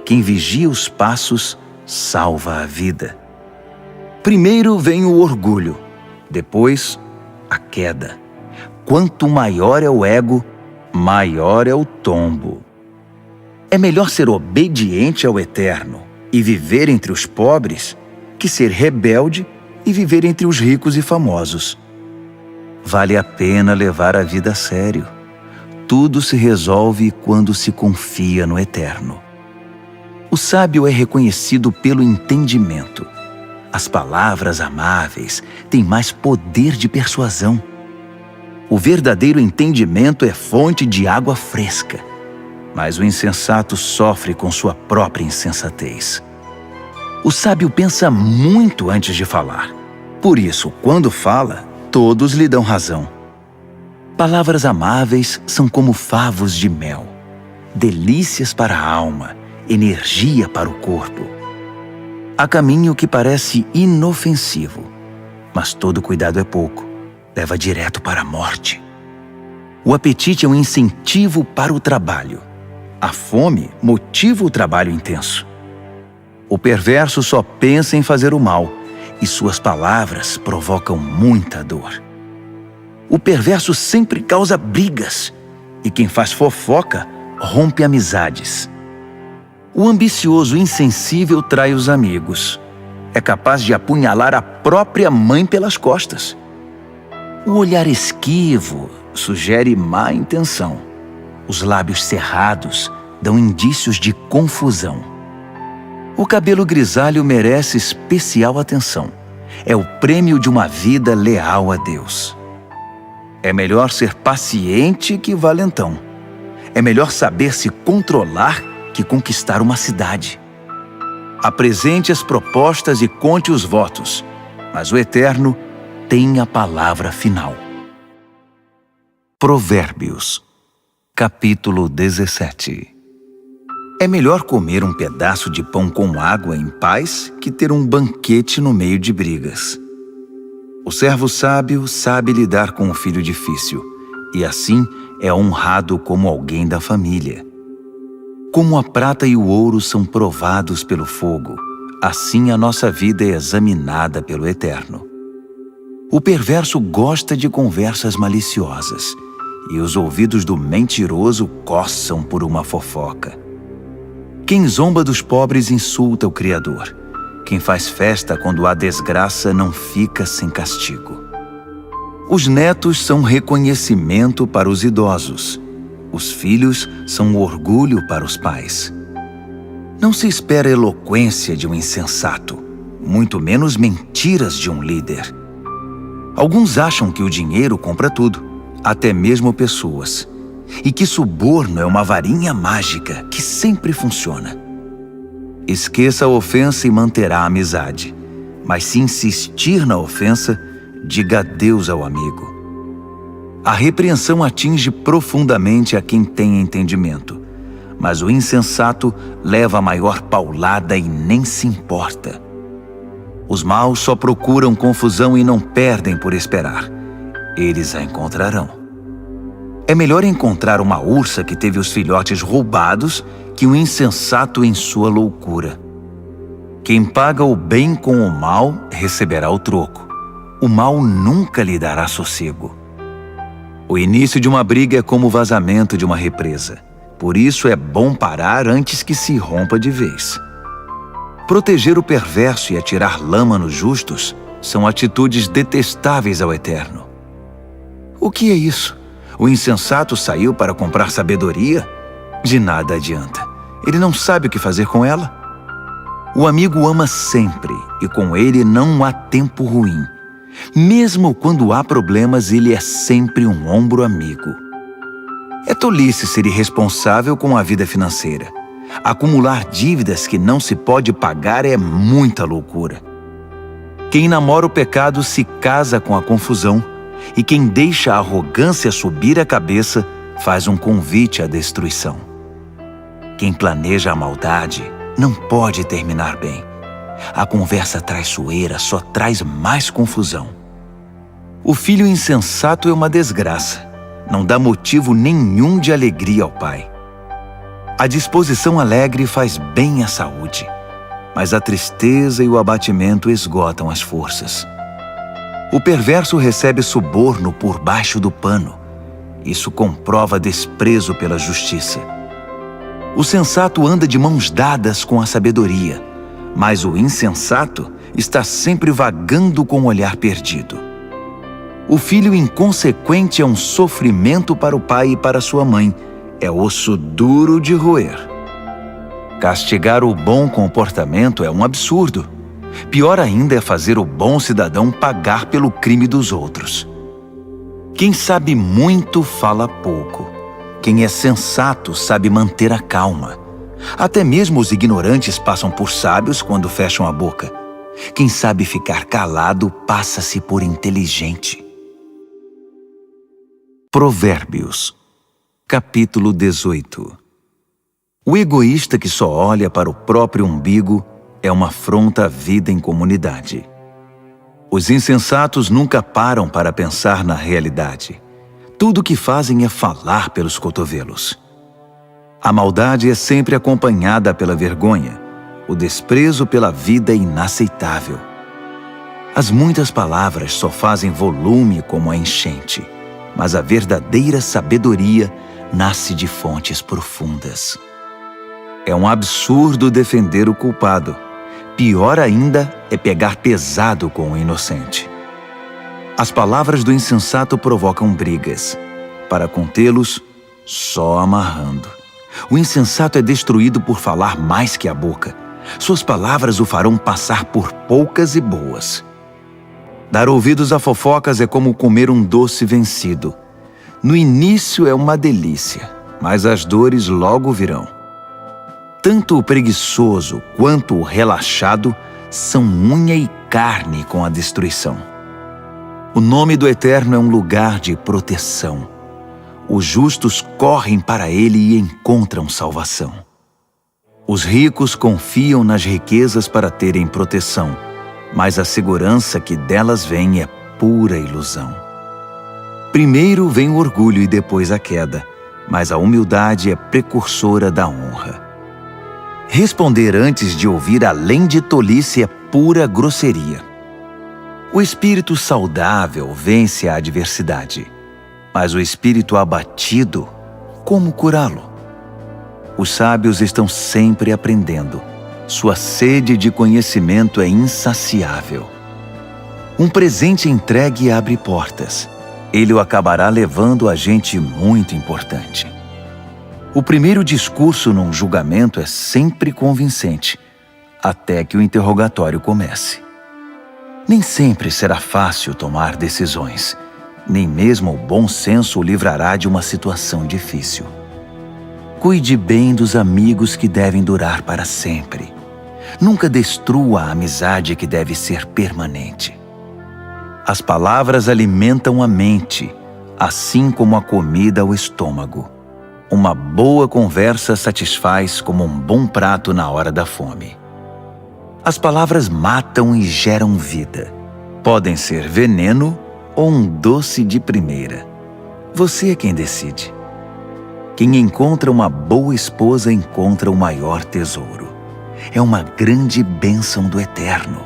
Quem vigia os passos salva a vida. Primeiro vem o orgulho, depois a queda. Quanto maior é o ego, maior é o tombo. É melhor ser obediente ao Eterno e viver entre os pobres que ser rebelde e viver entre os ricos e famosos. Vale a pena levar a vida a sério. Tudo se resolve quando se confia no Eterno. O sábio é reconhecido pelo entendimento. As palavras amáveis têm mais poder de persuasão. O verdadeiro entendimento é fonte de água fresca. mas o insensato sofre com sua própria insensatez. O sábio pensa muito antes de falar. Por isso, quando fala, todos lhe dão razão. Palavras amáveis são como favos de mel, delícias para a alma, energia para o corpo. Há caminho que parece inofensivo, mas todo cuidado é pouco, leva direto para a morte. O apetite é um incentivo para o trabalho. A fome motiva o trabalho intenso. O perverso só pensa em fazer o mal, e suas palavras provocam muita dor. O perverso sempre causa brigas, e quem faz fofoca rompe amizades. O ambicioso insensível trai os amigos. É capaz de apunhalar a própria mãe pelas costas. O olhar esquivo sugere má intenção. Os lábios cerrados dão indícios de confusão. O cabelo grisalho merece especial atenção. É o prêmio de uma vida leal a Deus. É melhor ser paciente que valentão. É melhor saber se controlar que conquistar uma cidade. Apresente as propostas e conte os votos, mas o Eterno tem a palavra final. Provérbios, capítulo 17. É melhor comer um pedaço de pão com água em paz que ter um banquete no meio de brigas. O servo sábio sabe lidar com o filho difícil, e assim é honrado como alguém da família. Como a prata e o ouro são provados pelo fogo, assim a nossa vida é examinada pelo Eterno. O perverso gosta de conversas maliciosas, e os ouvidos do mentiroso coçam por uma fofoca. Quem zomba dos pobres insulta o Criador. Quem faz festa quando há desgraça não fica sem castigo. Os netos são reconhecimento para os idosos. Os filhos são orgulho para os pais. Não se espera eloquência de um insensato, muito menos mentiras de um líder. Alguns acham que o dinheiro compra tudo, até mesmo pessoas, e que suborno é uma varinha mágica que sempre funciona. Esqueça a ofensa e manterá a amizade, mas se insistir na ofensa, diga adeus ao amigo. A repreensão atinge profundamente a quem tem entendimento, mas o insensato leva a maior paulada e nem se importa. Os maus só procuram confusão e não perdem por esperar. Eles a encontrarão. É melhor encontrar uma ursa que teve os filhotes roubados que um insensato em sua loucura. Quem paga o bem com o mal receberá o troco. O mal nunca lhe dará sossego. O início de uma briga é como o vazamento de uma represa. Por isso é bom parar antes que se rompa de vez. Proteger o perverso e atirar lama nos justos são atitudes detestáveis ao Eterno. O que é isso? O insensato saiu para comprar sabedoria? De nada adianta. Ele não sabe o que fazer com ela. O amigo ama sempre, e com ele não há tempo ruim. Mesmo quando há problemas, ele é sempre um ombro amigo. É tolice ser irresponsável com a vida financeira. Acumular dívidas que não se pode pagar é muita loucura. Quem namora o pecado se casa com a confusão, e quem deixa a arrogância subir a cabeça faz um convite à destruição. Quem planeja a maldade não pode terminar bem. A conversa traiçoeira só traz mais confusão. O filho insensato é uma desgraça. Não dá motivo nenhum de alegria ao pai. A disposição alegre faz bem à saúde, mas a tristeza e o abatimento esgotam as forças. O perverso recebe suborno por baixo do pano. Isso comprova desprezo pela justiça. O sensato anda de mãos dadas com a sabedoria, mas o insensato está sempre vagando com o olhar perdido. O filho inconsequente é um sofrimento para o pai e para sua mãe. É osso duro de roer. Castigar o bom comportamento é um absurdo. Pior ainda é fazer o bom cidadão pagar pelo crime dos outros. Quem sabe muito fala pouco. Quem é sensato sabe manter a calma. Até mesmo os ignorantes passam por sábios quando fecham a boca. Quem sabe ficar calado passa-se por inteligente. Provérbios, capítulo 18. O egoísta que só olha para o próprio umbigo é uma afronta à vida em comunidade. Os insensatos nunca param para pensar na realidade. Tudo o que fazem é falar pelos cotovelos. A maldade é sempre acompanhada pela vergonha. O desprezo pela vida é inaceitável. As muitas palavras só fazem volume como a enchente, mas a verdadeira sabedoria nasce de fontes profundas. É um absurdo defender o culpado. Pior ainda é pegar pesado com o inocente. As palavras do insensato provocam brigas. Para contê-los, só amarrando. O insensato é destruído por falar mais que a boca. Suas palavras o farão passar por poucas e boas. Dar ouvidos a fofocas é como comer um doce vencido. No início é uma delícia, mas as dores logo virão. Tanto o preguiçoso quanto o relaxado são unha e carne com a destruição. O nome do Eterno é um lugar de proteção. Os justos correm para ele e encontram salvação. Os ricos confiam nas riquezas para terem proteção, mas a segurança que delas vem é pura ilusão. Primeiro vem o orgulho e depois a queda, mas a humildade é precursora da honra. Responder antes de ouvir além de tolice é pura grosseria. O espírito saudável vence a adversidade, mas o espírito abatido, como curá-lo? Os sábios estão sempre aprendendo. Sua sede de conhecimento é insaciável. Um presente entregue abre portas. Ele o acabará levando a gente muito importante. O primeiro discurso num julgamento é sempre convincente, até que o interrogatório comece. Nem sempre será fácil tomar decisões. Nem mesmo o bom senso o livrará de uma situação difícil. Cuide bem dos amigos que devem durar para sempre. Nunca destrua a amizade que deve ser permanente. As palavras alimentam a mente, assim como a comida o estômago. Uma boa conversa satisfaz como um bom prato na hora da fome. As palavras matam e geram vida. Podem ser veneno ou um doce de primeira. Você é quem decide. Quem encontra uma boa esposa encontra o maior tesouro. É uma grande bênção do Eterno.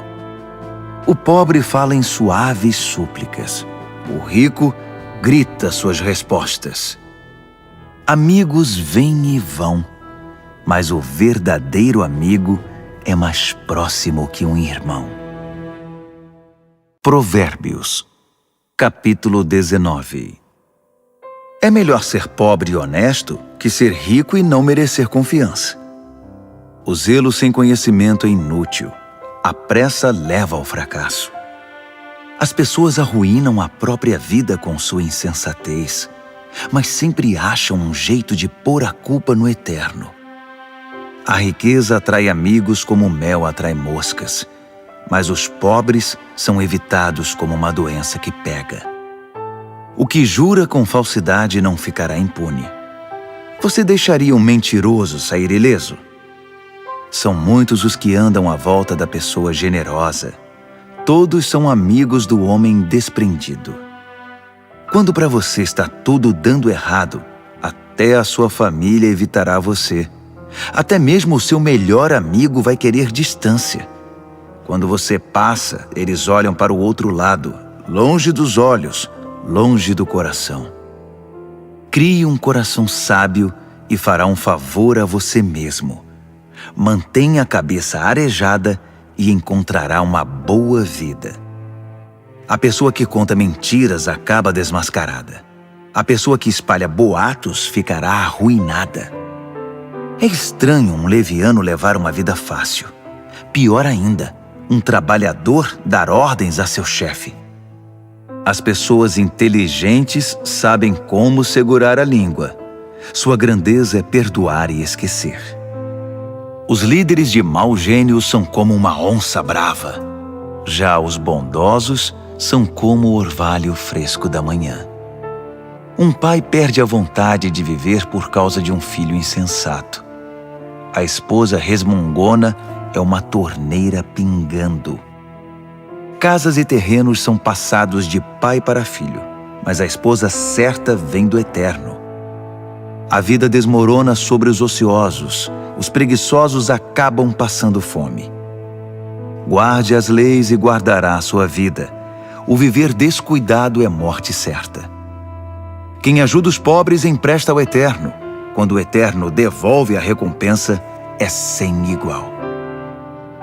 O pobre fala em suaves súplicas. O rico grita suas respostas. Amigos vêm e vão, mas o verdadeiro amigo é mais próximo que um irmão. Provérbios, capítulo 19. É melhor ser pobre e honesto que ser rico e não merecer confiança. O zelo sem conhecimento é inútil. A pressa leva ao fracasso. As pessoas arruinam a própria vida com sua insensatez, mas sempre acham um jeito de pôr a culpa no Eterno. A riqueza atrai amigos como o mel atrai moscas, mas os pobres são evitados como uma doença que pega. O que jura com falsidade não ficará impune. Você deixaria um mentiroso sair ileso? São muitos os que andam à volta da pessoa generosa. Todos são amigos do homem desprendido. Quando para você está tudo dando errado, até a sua família evitará você. Até mesmo o seu melhor amigo vai querer distância. Quando você passa, eles olham para o outro lado, longe dos olhos, longe do coração. Crie um coração sábio e fará um favor a você mesmo. Mantenha a cabeça arejada e encontrará uma boa vida. A pessoa que conta mentiras acaba desmascarada. A pessoa que espalha boatos ficará arruinada. É estranho um leviano levar uma vida fácil. Pior ainda, um trabalhador dar ordens a seu chefe. As pessoas inteligentes sabem como segurar a língua. Sua grandeza é perdoar e esquecer. Os líderes de mau gênio são como uma onça brava. Já os bondosos são como o orvalho fresco da manhã. Um pai perde a vontade de viver por causa de um filho insensato. A esposa resmungona é uma torneira pingando. Casas e terrenos são passados de pai para filho, mas a esposa certa vem do Eterno. A vida desmorona sobre os ociosos, os preguiçosos acabam passando fome. Guarde as leis e guardará a sua vida. O viver descuidado é morte certa. Quem ajuda os pobres empresta ao Eterno. Quando o Eterno devolve a recompensa, é sem igual.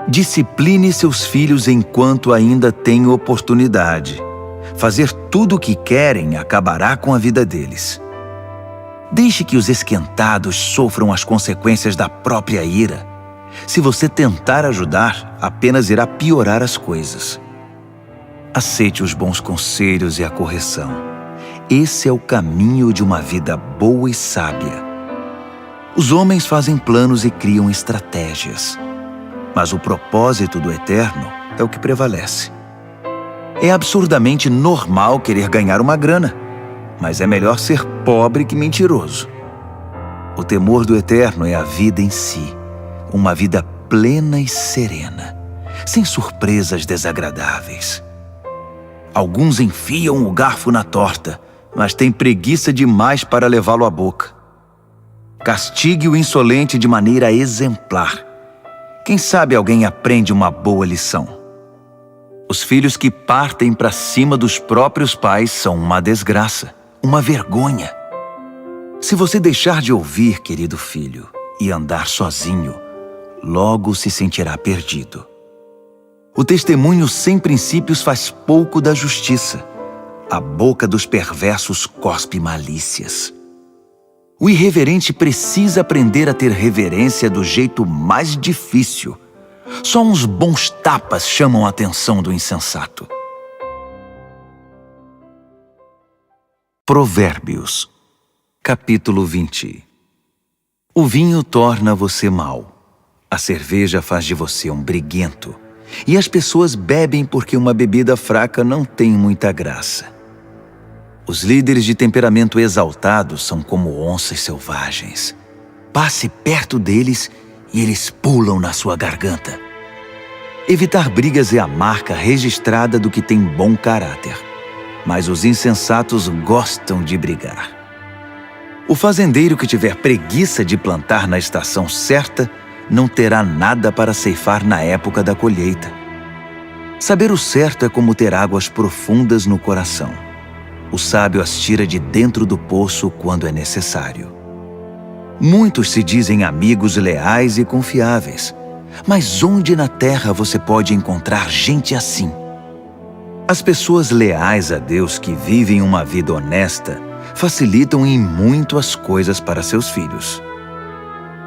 Discipline seus filhos enquanto ainda tem oportunidade. Fazer tudo o que querem acabará com a vida deles. Deixe que os esquentados sofram as consequências da própria ira. Se você tentar ajudar, apenas irá piorar as coisas. Aceite os bons conselhos e a correção. Esse é o caminho de uma vida boa e sábia. Os homens fazem planos e criam estratégias, mas o propósito do Eterno é o que prevalece. É absurdamente normal querer ganhar uma grana, mas é melhor ser pobre que mentiroso. O temor do Eterno é a vida em si, uma vida plena e serena, sem surpresas desagradáveis. Alguns enfiam o garfo na torta, mas têm preguiça demais para levá-lo à boca. Castigue o insolente de maneira exemplar. Quem sabe alguém aprende uma boa lição. Os filhos que partem para cima dos próprios pais são uma desgraça, uma vergonha. Se você deixar de ouvir, querido filho, e andar sozinho, logo se sentirá perdido. O testemunho sem princípios faz pouco da justiça. A boca dos perversos cospe malícias. O irreverente precisa aprender a ter reverência do jeito mais difícil. Só uns bons tapas chamam a atenção do insensato. Provérbios, capítulo 20. O vinho torna você mau. A cerveja faz de você um briguento. E as pessoas bebem porque uma bebida fraca não tem muita graça. Os líderes de temperamento exaltado são como onças selvagens. Passe perto deles e eles pulam na sua garganta. Evitar brigas é a marca registrada do que tem bom caráter. Mas os insensatos gostam de brigar. O fazendeiro que tiver preguiça de plantar na estação certa não terá nada para ceifar na época da colheita. Saber o certo é como ter águas profundas no coração. O sábio as tira de dentro do poço quando é necessário. Muitos se dizem amigos leais e confiáveis, mas onde na terra você pode encontrar gente assim? As pessoas leais a Deus que vivem uma vida honesta facilitam em muito as coisas para seus filhos.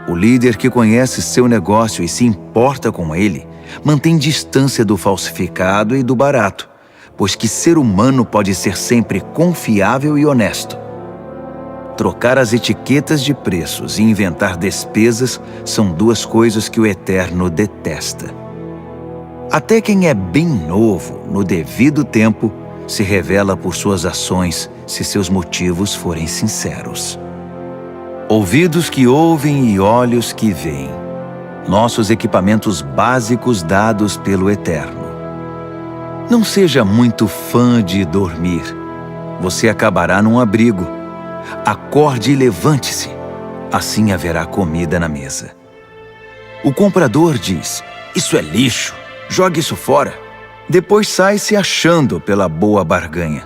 O líder que conhece seu negócio e se importa com ele mantém distância do falsificado e do barato, pois que ser humano pode ser sempre confiável e honesto. Trocar as etiquetas de preços e inventar despesas são duas coisas que o Eterno detesta. Até quem é bem novo, no devido tempo, se revela por suas ações se seus motivos forem sinceros. Ouvidos que ouvem e olhos que veem. Nossos equipamentos básicos dados pelo Eterno. Não seja muito fã de dormir. Você acabará num abrigo. Acorde e levante-se. Assim haverá comida na mesa. O comprador diz: "Isso é lixo. Jogue isso fora." Depois sai se achando pela boa barganha.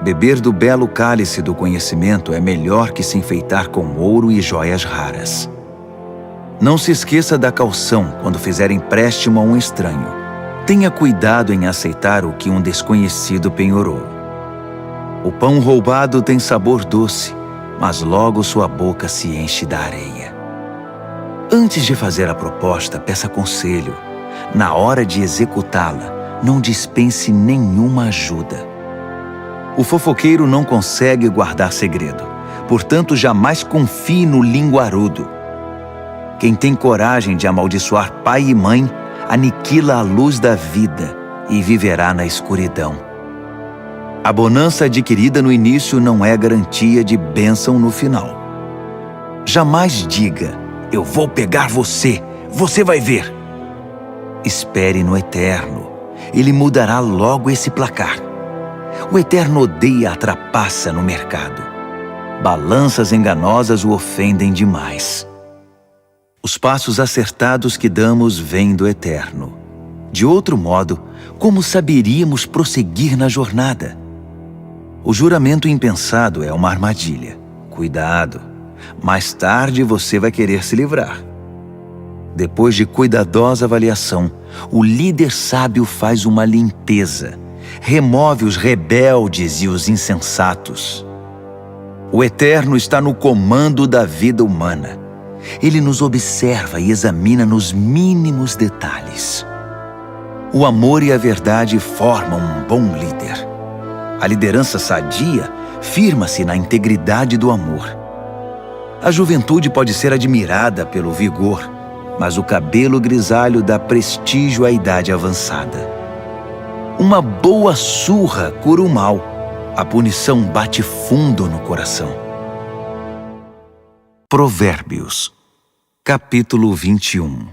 Beber do belo cálice do conhecimento é melhor que se enfeitar com ouro e joias raras. Não se esqueça da caução quando fizer empréstimo a um estranho. Tenha cuidado em aceitar o que um desconhecido penhorou. O pão roubado tem sabor doce, mas logo sua boca se enche da areia. Antes de fazer a proposta, peça conselho. Na hora de executá-la, não dispense nenhuma ajuda. O fofoqueiro não consegue guardar segredo, Portanto, jamais confie no linguarudo. Quem tem coragem de amaldiçoar pai e mãe, aniquila a luz da vida e viverá na escuridão. A bonança adquirida no início não é garantia de bênção no final. Jamais diga, eu vou pegar você, você vai ver. Espere no Eterno, Ele mudará logo esse placar. O Eterno odeia a trapaça no mercado. Balanças enganosas o ofendem demais. Os passos acertados que damos vêm do Eterno. De outro modo, como saberíamos prosseguir na jornada? O juramento impensado é uma armadilha. Cuidado, mais tarde você vai querer se livrar. Depois de cuidadosa avaliação, o líder sábio faz uma limpeza, remove os rebeldes e os insensatos. O Eterno está no comando da vida humana. Ele nos observa e examina nos mínimos detalhes. O amor e a verdade formam um bom líder. A liderança sadia firma-se na integridade do amor. A juventude pode ser admirada pelo vigor, mas o cabelo grisalho dá prestígio à idade avançada. Uma boa surra cura o mal. A punição bate fundo no coração. Provérbios, capítulo 21.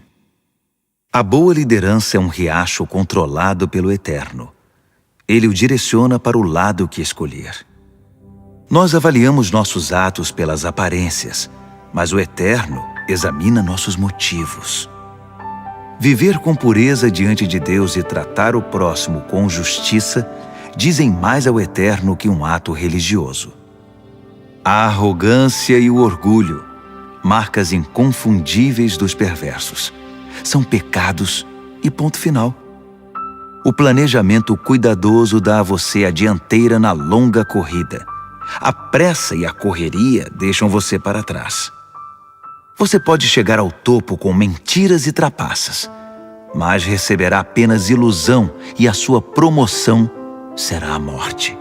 A boa liderança é um riacho controlado pelo Eterno. Ele o direciona para o lado que escolher. Nós avaliamos nossos atos pelas aparências, mas o Eterno examina nossos motivos. Viver com pureza diante de Deus e tratar o próximo com justiça dizem mais ao Eterno que um ato religioso. A arrogância e o orgulho, marcas inconfundíveis dos perversos, são pecados e ponto final. O planejamento cuidadoso dá a você a dianteira na longa corrida. A pressa e a correria deixam você para trás. Você pode chegar ao topo com mentiras e trapaças, mas receberá apenas ilusão e a sua promoção será a morte.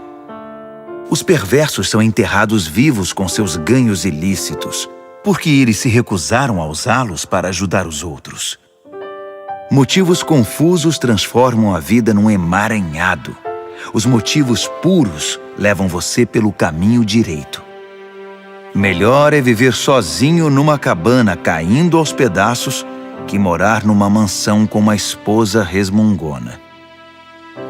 Os perversos são enterrados vivos com seus ganhos ilícitos, porque eles se recusaram a usá-los para ajudar os outros. Motivos confusos transformam a vida num emaranhado. Os motivos puros levam você pelo caminho direito. Melhor é viver sozinho numa cabana caindo aos pedaços que morar numa mansão com uma esposa resmungona.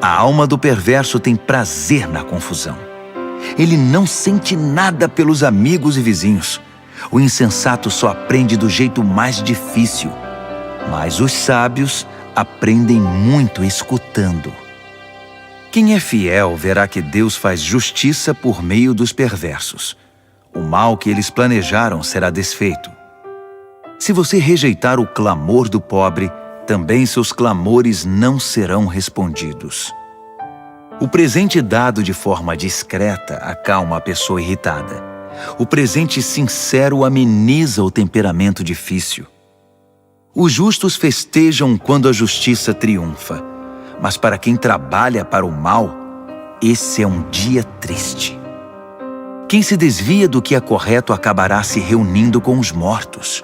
A alma do perverso tem prazer na confusão. Ele não sente nada pelos amigos e vizinhos. O insensato só aprende do jeito mais difícil, mas os sábios aprendem muito escutando. Quem é fiel verá que Deus faz justiça por meio dos perversos. O mal que eles planejaram será desfeito. Se você rejeitar o clamor do pobre, também seus clamores não serão respondidos. O presente dado de forma discreta acalma a pessoa irritada. O presente sincero ameniza o temperamento difícil. Os justos festejam quando a justiça triunfa, mas para quem trabalha para o mal, esse é um dia triste. Quem se desvia do que é correto acabará se reunindo com os mortos.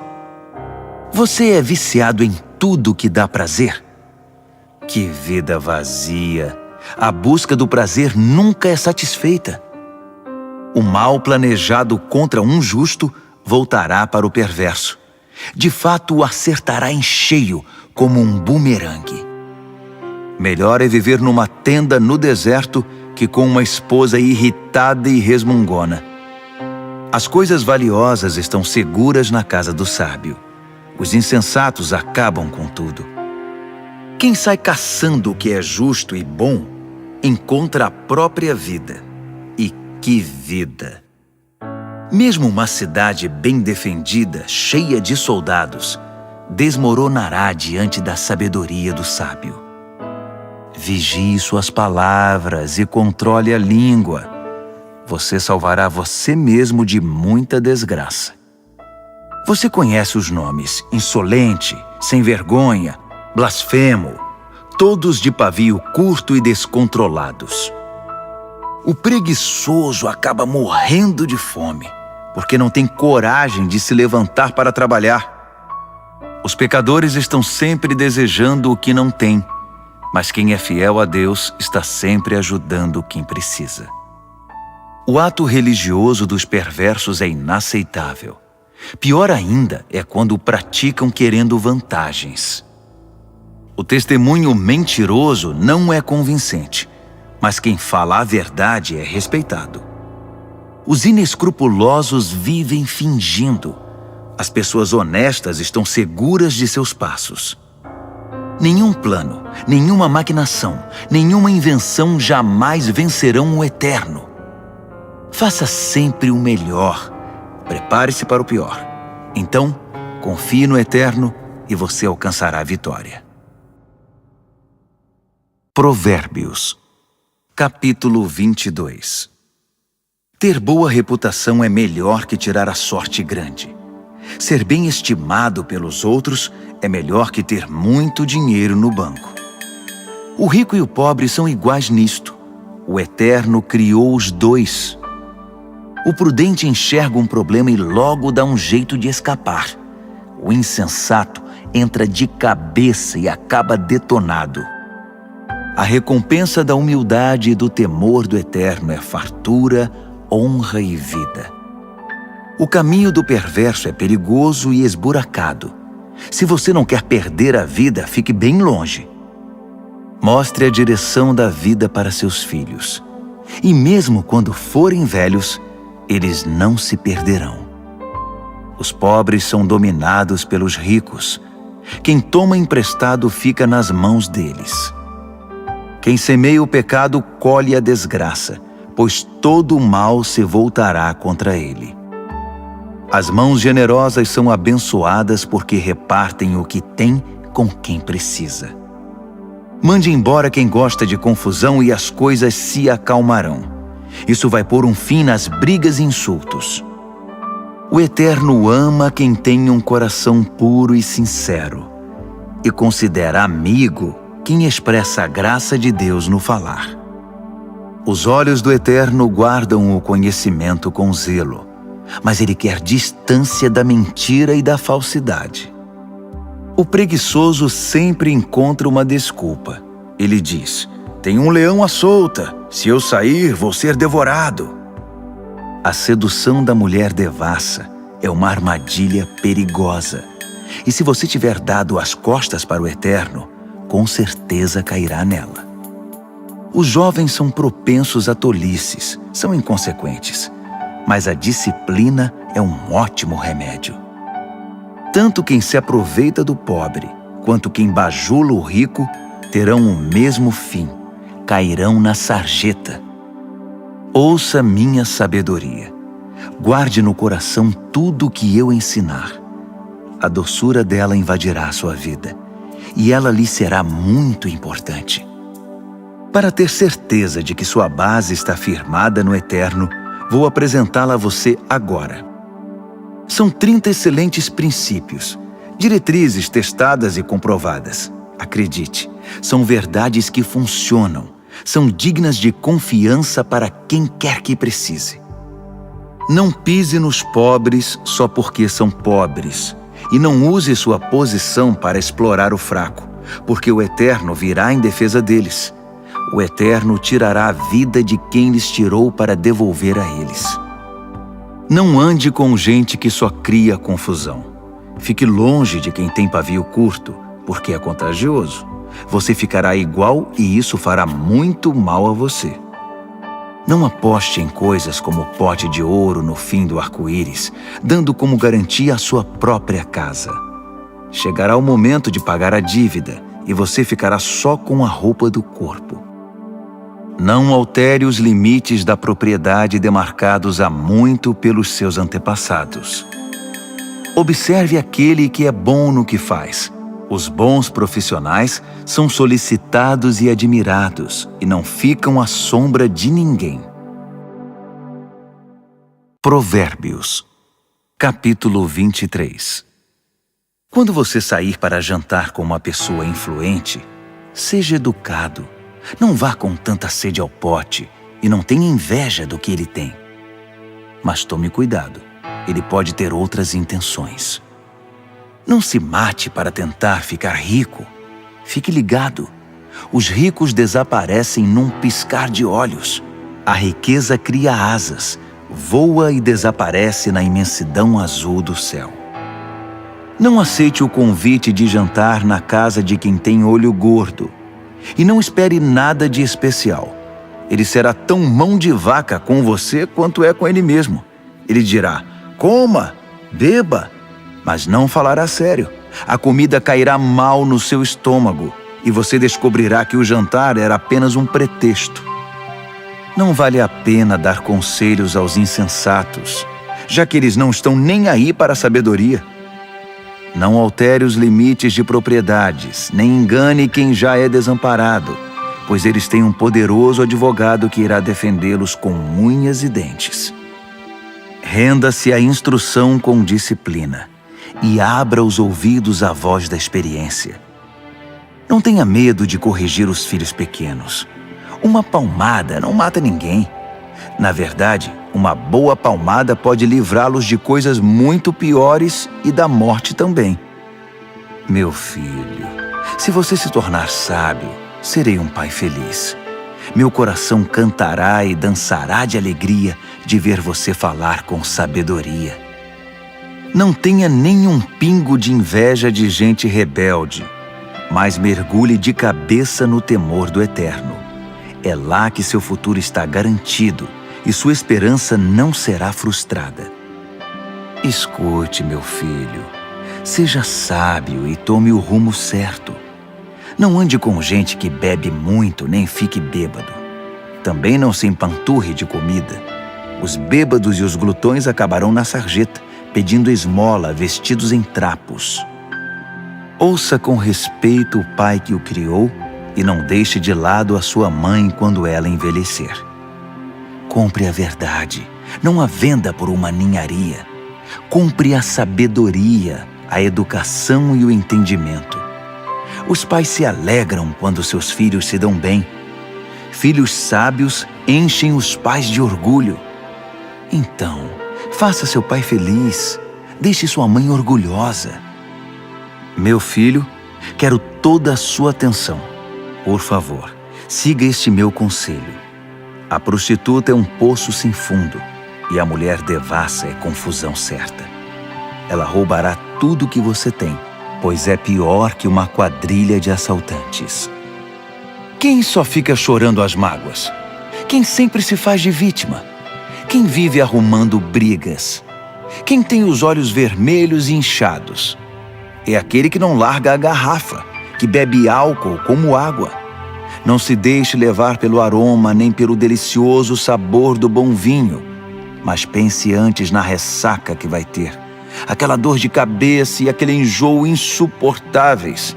Você é viciado em tudo que dá prazer? Que vida vazia! A busca do prazer nunca é satisfeita. O mal planejado contra um justo voltará para o perverso. De fato, o acertará em cheio, como um bumerangue. Melhor é viver numa tenda no deserto que com uma esposa irritada e resmungona. As coisas valiosas estão seguras na casa do sábio. Os insensatos acabam com tudo. Quem sai caçando o que é justo e bom, encontra a própria vida. E que vida! Mesmo uma cidade bem defendida, cheia de soldados, desmoronará diante da sabedoria do sábio. Vigie suas palavras e controle a língua. Você salvará você mesmo de muita desgraça. Você conhece os nomes insolente, sem vergonha, blasfemo, todos de pavio curto e descontrolados. O preguiçoso acaba morrendo de fome, porque não tem coragem de se levantar para trabalhar. Os pecadores estão sempre desejando o que não têm, mas quem é fiel a Deus está sempre ajudando quem precisa. O ato religioso dos perversos é inaceitável. Pior ainda é quando o praticam querendo vantagens. O testemunho mentiroso não é convincente, mas quem fala a verdade é respeitado. Os inescrupulosos vivem fingindo. As pessoas honestas estão seguras de seus passos. Nenhum plano, nenhuma maquinação, nenhuma invenção jamais vencerão o eterno. Faça sempre o melhor. Prepare-se para o pior. Então, confie no eterno e você alcançará a vitória. Provérbios, capítulo 22. Ter boa reputação é melhor que tirar a sorte grande. Ser bem estimado pelos outros é melhor que ter muito dinheiro no banco. O rico e o pobre são iguais nisto. O Eterno criou os dois. O prudente enxerga um problema e logo dá um jeito de escapar. O insensato entra de cabeça e acaba detonado. A recompensa da humildade e do temor do Eterno é fartura, honra e vida. O caminho do perverso é perigoso e esburacado. Se você não quer perder a vida, fique bem longe. Mostre a direção da vida para seus filhos. E mesmo quando forem velhos, eles não se perderão. Os pobres são dominados pelos ricos. Quem toma emprestado fica nas mãos deles. Quem semeia o pecado colhe a desgraça, pois todo o mal se voltará contra ele. As mãos generosas são abençoadas porque repartem o que tem com quem precisa. Mande embora quem gosta de confusão e as coisas se acalmarão. Isso vai pôr um fim nas brigas e insultos. O Eterno ama quem tem um coração puro e sincero e considera amigo quem expressa a graça de Deus no falar. Os olhos do Eterno guardam o conhecimento com zelo, mas ele quer distância da mentira e da falsidade. O preguiçoso sempre encontra uma desculpa. Ele diz: tem um leão à solta, se eu sair, vou ser devorado. A sedução da mulher devassa é uma armadilha perigosa. E se você tiver dado as costas para o Eterno, com certeza cairá nela. Os jovens são propensos a tolices, são inconsequentes, mas a disciplina é um ótimo remédio. Tanto quem se aproveita do pobre, quanto quem bajula o rico, terão o mesmo fim, cairão na sarjeta. Ouça minha sabedoria. Guarde no coração tudo o que eu ensinar. A doçura dela invadirá a sua vida, e ela lhe será muito importante. Para ter certeza de que sua base está firmada no Eterno, vou apresentá-la a você agora. São 30 excelentes princípios, diretrizes testadas e comprovadas. Acredite, são verdades que funcionam, são dignas de confiança para quem quer que precise. Não pise nos pobres só porque são pobres, e não use sua posição para explorar o fraco, porque o Eterno virá em defesa deles. O Eterno tirará a vida de quem lhes tirou para devolver a eles. Não ande com gente que só cria confusão. Fique longe de quem tem pavio curto, porque é contagioso. Você ficará igual e isso fará muito mal a você. Não aposte em coisas como o pote de ouro no fim do arco-íris, dando como garantia a sua própria casa. Chegará o momento de pagar a dívida e você ficará só com a roupa do corpo. Não altere os limites da propriedade demarcados há muito pelos seus antepassados. Observe aquele que é bom no que faz. Os bons profissionais são solicitados e admirados e não ficam à sombra de ninguém. Provérbios, capítulo 23. Quando você sair para jantar com uma pessoa influente, seja educado. Não vá com tanta sede ao pote e não tenha inveja do que ele tem. Mas tome cuidado. ele pode ter outras intenções. Não se mate para tentar ficar rico. Fique ligado. Os ricos desaparecem num piscar de olhos. A riqueza cria asas, voa e desaparece na imensidão azul do céu. Não aceite o convite de jantar na casa de quem tem olho gordo. E não espere nada de especial. Ele será tão mão de vaca com você quanto é com ele mesmo. Ele dirá, coma, beba, mas não falará sério. A comida cairá mal no seu estômago e você descobrirá que o jantar era apenas um pretexto. Não vale a pena dar conselhos aos insensatos, já que eles não estão nem aí para a sabedoria. Não altere os limites de propriedades, nem engane quem já é desamparado, pois eles têm um poderoso advogado que irá defendê-los com unhas e dentes. Renda-se à instrução com disciplina e abra os ouvidos à voz da experiência. Não tenha medo de corrigir os filhos pequenos. Uma palmada não mata ninguém. Na verdade, uma boa palmada pode livrá-los de coisas muito piores e da morte também. Meu filho, se você se tornar sábio, serei um pai feliz. Meu coração cantará e dançará de alegria de ver você falar com sabedoria. Não tenha nenhum pingo de inveja de gente rebelde, mas mergulhe de cabeça no temor do Eterno. É lá que seu futuro está garantido e sua esperança não será frustrada. Escute, meu filho, seja sábio e tome o rumo certo. Não ande com gente que bebe muito nem fique bêbado. Também não se empanturre de comida. Os bêbados e os glutões acabarão na sarjeta, pedindo esmola vestidos em trapos. Ouça com respeito o pai que o criou e não deixe de lado a sua mãe quando ela envelhecer. Compre a verdade, não a venda por uma ninharia. Compre a sabedoria, a educação e o entendimento. Os pais se alegram quando seus filhos se dão bem. Filhos sábios enchem os pais de orgulho. Então, faça seu pai feliz. Deixe sua mãe orgulhosa. Meu filho, quero toda a sua atenção. Por favor, siga este meu conselho. A prostituta é um poço sem fundo e a mulher devassa é confusão certa. Ela roubará tudo que você tem, pois é pior que uma quadrilha de assaltantes. Quem só fica chorando as mágoas? Quem sempre se faz de vítima? Quem vive arrumando brigas? Quem tem os olhos vermelhos e inchados? É aquele que não larga a garrafa, que bebe álcool como água. Não se deixe levar pelo aroma nem pelo delicioso sabor do bom vinho, mas pense antes na ressaca que vai ter, aquela dor de cabeça e aquele enjoo insuportáveis.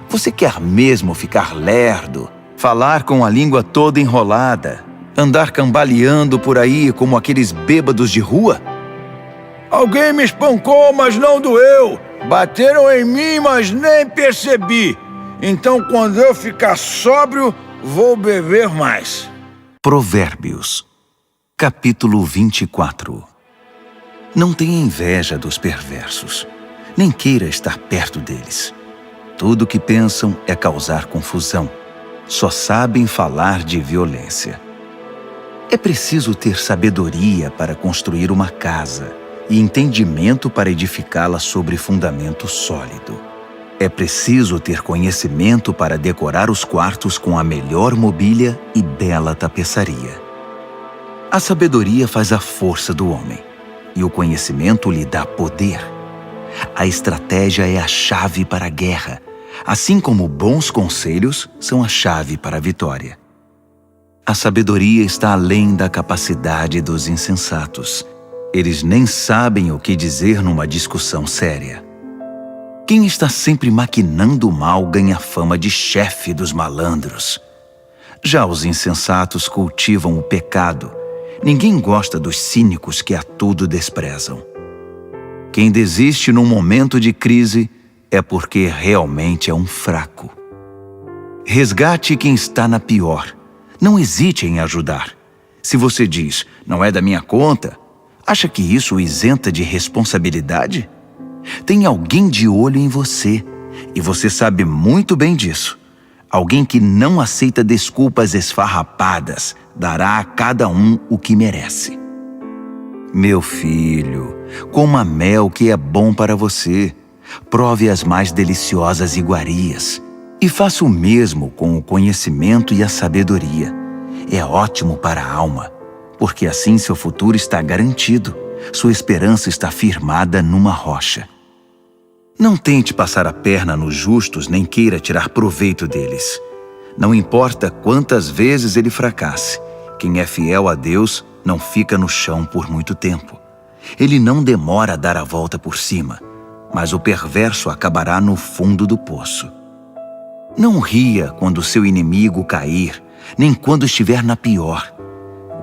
Você quer mesmo ficar lerdo, falar com a língua toda enrolada, andar cambaleando por aí como aqueles bêbados de rua? Alguém me espancou, mas não doeu. Bateram em mim, mas nem percebi. Então, quando eu ficar sóbrio, vou beber mais. Provérbios, capítulo 24. Não tenha inveja dos perversos, nem queira estar perto deles. Tudo o que pensam é causar confusão. Só sabem falar de violência. É preciso ter sabedoria para construir uma casa e entendimento para edificá-la sobre fundamento sólido. É preciso ter conhecimento para decorar os quartos com a melhor mobília e bela tapeçaria. A sabedoria faz a força do homem, e o conhecimento lhe dá poder. A estratégia é a chave para a guerra, assim como bons conselhos são a chave para a vitória. A sabedoria está além da capacidade dos insensatos. Eles nem sabem o que dizer numa discussão séria. Quem está sempre maquinando o mal ganha fama de chefe dos malandros. Já os insensatos cultivam o pecado. Ninguém gosta dos cínicos que a tudo desprezam. Quem desiste num momento de crise é porque realmente é um fraco. Resgate quem está na pior. Não hesite em ajudar. Se você diz, não é da minha conta, Acha que isso o isenta de responsabilidade? Tem alguém de olho em você, e você sabe muito bem disso. Alguém que não aceita desculpas esfarrapadas dará a cada um o que merece. Meu filho, coma mel que é bom para você. Prove as mais deliciosas iguarias. E faça o mesmo com o conhecimento e a sabedoria. É ótimo para a alma, porque assim seu futuro está garantido. Sua esperança está firmada numa rocha. Não tente passar a perna nos justos, nem queira tirar proveito deles. Não importa quantas vezes ele fracasse, quem é fiel a Deus não fica no chão por muito tempo. Ele não demora a dar a volta por cima, mas o perverso acabará no fundo do poço. Não ria quando seu inimigo cair, nem quando estiver na pior.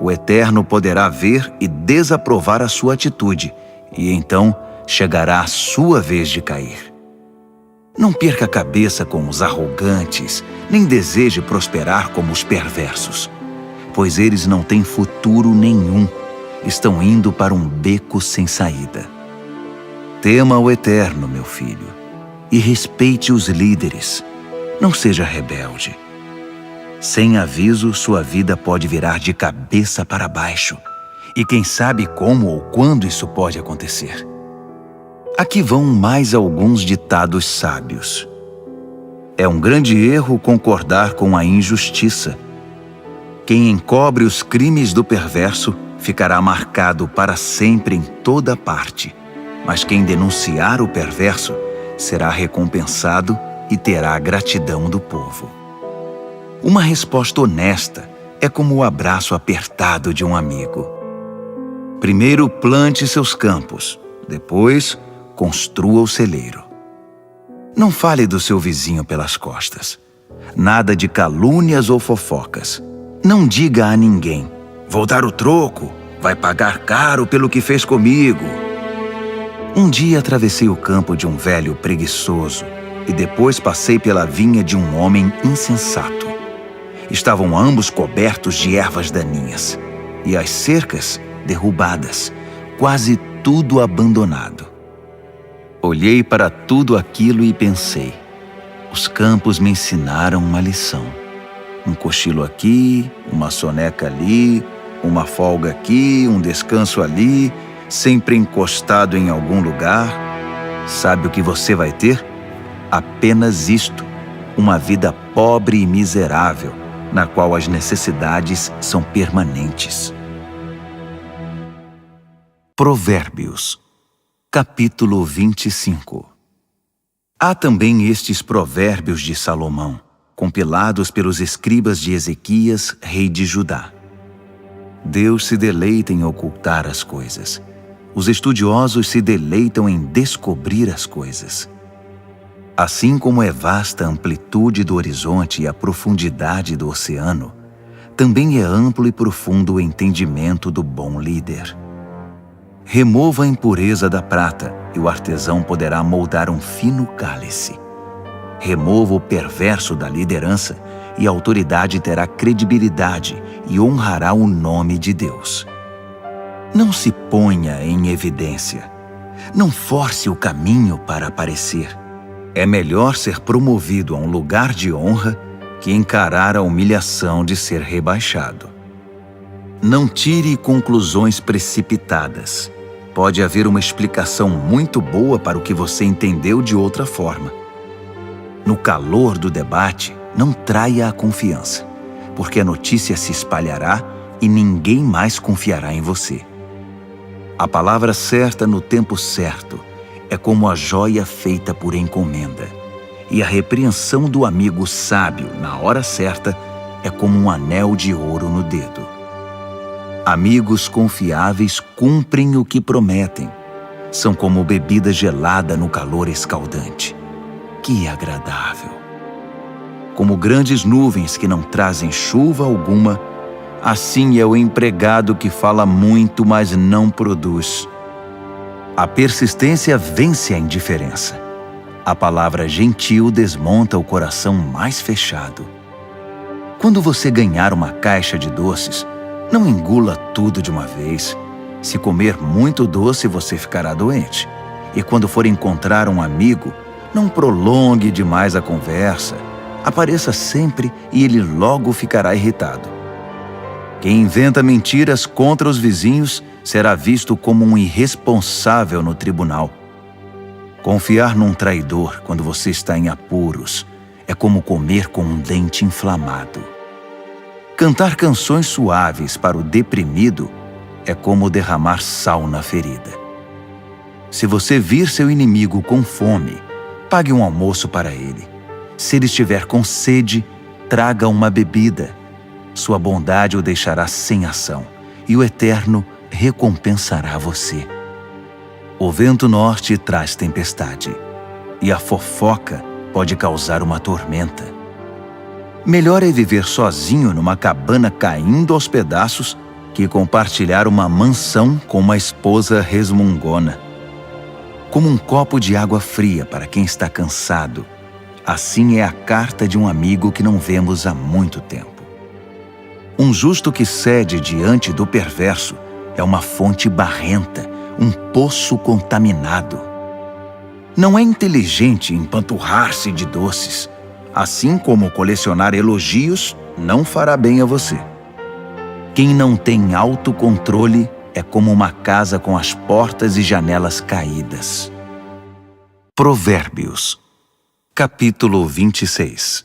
O Eterno poderá ver e desaprovar a sua atitude, e então chegará a sua vez de cair. Não perca a cabeça com os arrogantes, nem deseje prosperar como os perversos, pois eles não têm futuro nenhum, estão indo para um beco sem saída. Tema o Eterno, meu filho, e respeite os líderes. Não seja rebelde. Sem aviso, sua vida pode virar de cabeça para baixo, e quem sabe como ou quando isso pode acontecer. Aqui vão mais alguns ditados sábios. É um grande erro concordar com a injustiça. Quem encobre os crimes do perverso ficará marcado para sempre em toda parte, mas quem denunciar o perverso será recompensado e terá a gratidão do povo. Uma resposta honesta é como o abraço apertado de um amigo. Primeiro plante seus campos, depois construa o celeiro. Não fale do seu vizinho pelas costas. Nada de calúnias ou fofocas. Não diga a ninguém: vou dar o troco, vai pagar caro pelo que fez comigo. Um dia atravessei o campo de um velho preguiçoso e depois passei pela vinha de um homem insensato. Estavam ambos cobertos de ervas daninhas e as cercas derrubadas, quase tudo abandonado. Olhei para tudo aquilo e pensei: os campos me ensinaram uma lição. Um cochilo aqui, uma soneca ali, uma folga aqui, um descanso ali, sempre encostado em algum lugar. Sabe o que você vai ter? Apenas isto: uma vida pobre e miserável, na qual as necessidades são permanentes. Provérbios, capítulo 25. Há também estes provérbios de Salomão, compilados pelos escribas de Ezequias, rei de Judá. Deus se deleita em ocultar as coisas. Os estudiosos se deleitam em descobrir as coisas. Assim como é vasta a amplitude do horizonte e a profundidade do oceano, também é amplo e profundo o entendimento do bom líder. Remova a impureza da prata, e o artesão poderá moldar um fino cálice. Remova o perverso da liderança, e a autoridade terá credibilidade e honrará o nome de Deus. Não se ponha em evidência. Não force o caminho para aparecer. É melhor ser promovido a um lugar de honra que encarar a humilhação de ser rebaixado. Não tire conclusões precipitadas. Pode haver uma explicação muito boa para o que você entendeu de outra forma. No calor do debate, não traia a confiança, porque a notícia se espalhará e ninguém mais confiará em você. A palavra certa no tempo certo é como a joia feita por encomenda, e a repreensão do amigo sábio na hora certa é como um anel de ouro no dedo. Amigos confiáveis cumprem o que prometem. São como bebida gelada no calor escaldante. Que agradável! Como grandes nuvens que não trazem chuva alguma, assim é o empregado que fala muito, mas não produz. A persistência vence a indiferença. A palavra gentil desmonta o coração mais fechado. Quando você ganhar uma caixa de doces, não engula tudo de uma vez. Se comer muito doce, você ficará doente. E quando for encontrar um amigo, não prolongue demais a conversa. Apareça sempre e ele logo ficará irritado. Quem inventa mentiras contra os vizinhos será visto como um irresponsável no tribunal. Confiar num traidor quando você está em apuros é como comer com um dente inflamado. Cantar canções suaves para o deprimido é como derramar sal na ferida. Se você vir seu inimigo com fome, pague um almoço para ele. Se ele estiver com sede, traga uma bebida. Sua bondade o deixará sem ação, e o Eterno recompensará você. O vento norte traz tempestade, e a fofoca pode causar uma tormenta. Melhor é viver sozinho numa cabana caindo aos pedaços que compartilhar uma mansão com uma esposa resmungona. Como um copo de água fria para quem está cansado, assim é a carta de um amigo que não vemos há muito tempo. Um justo que cede diante do perverso é uma fonte barrenta, um poço contaminado. Não é inteligente empanturrar-se de doces, assim como colecionar elogios não fará bem a você. Quem não tem autocontrole é como uma casa com as portas e janelas caídas. Provérbios, capítulo 26.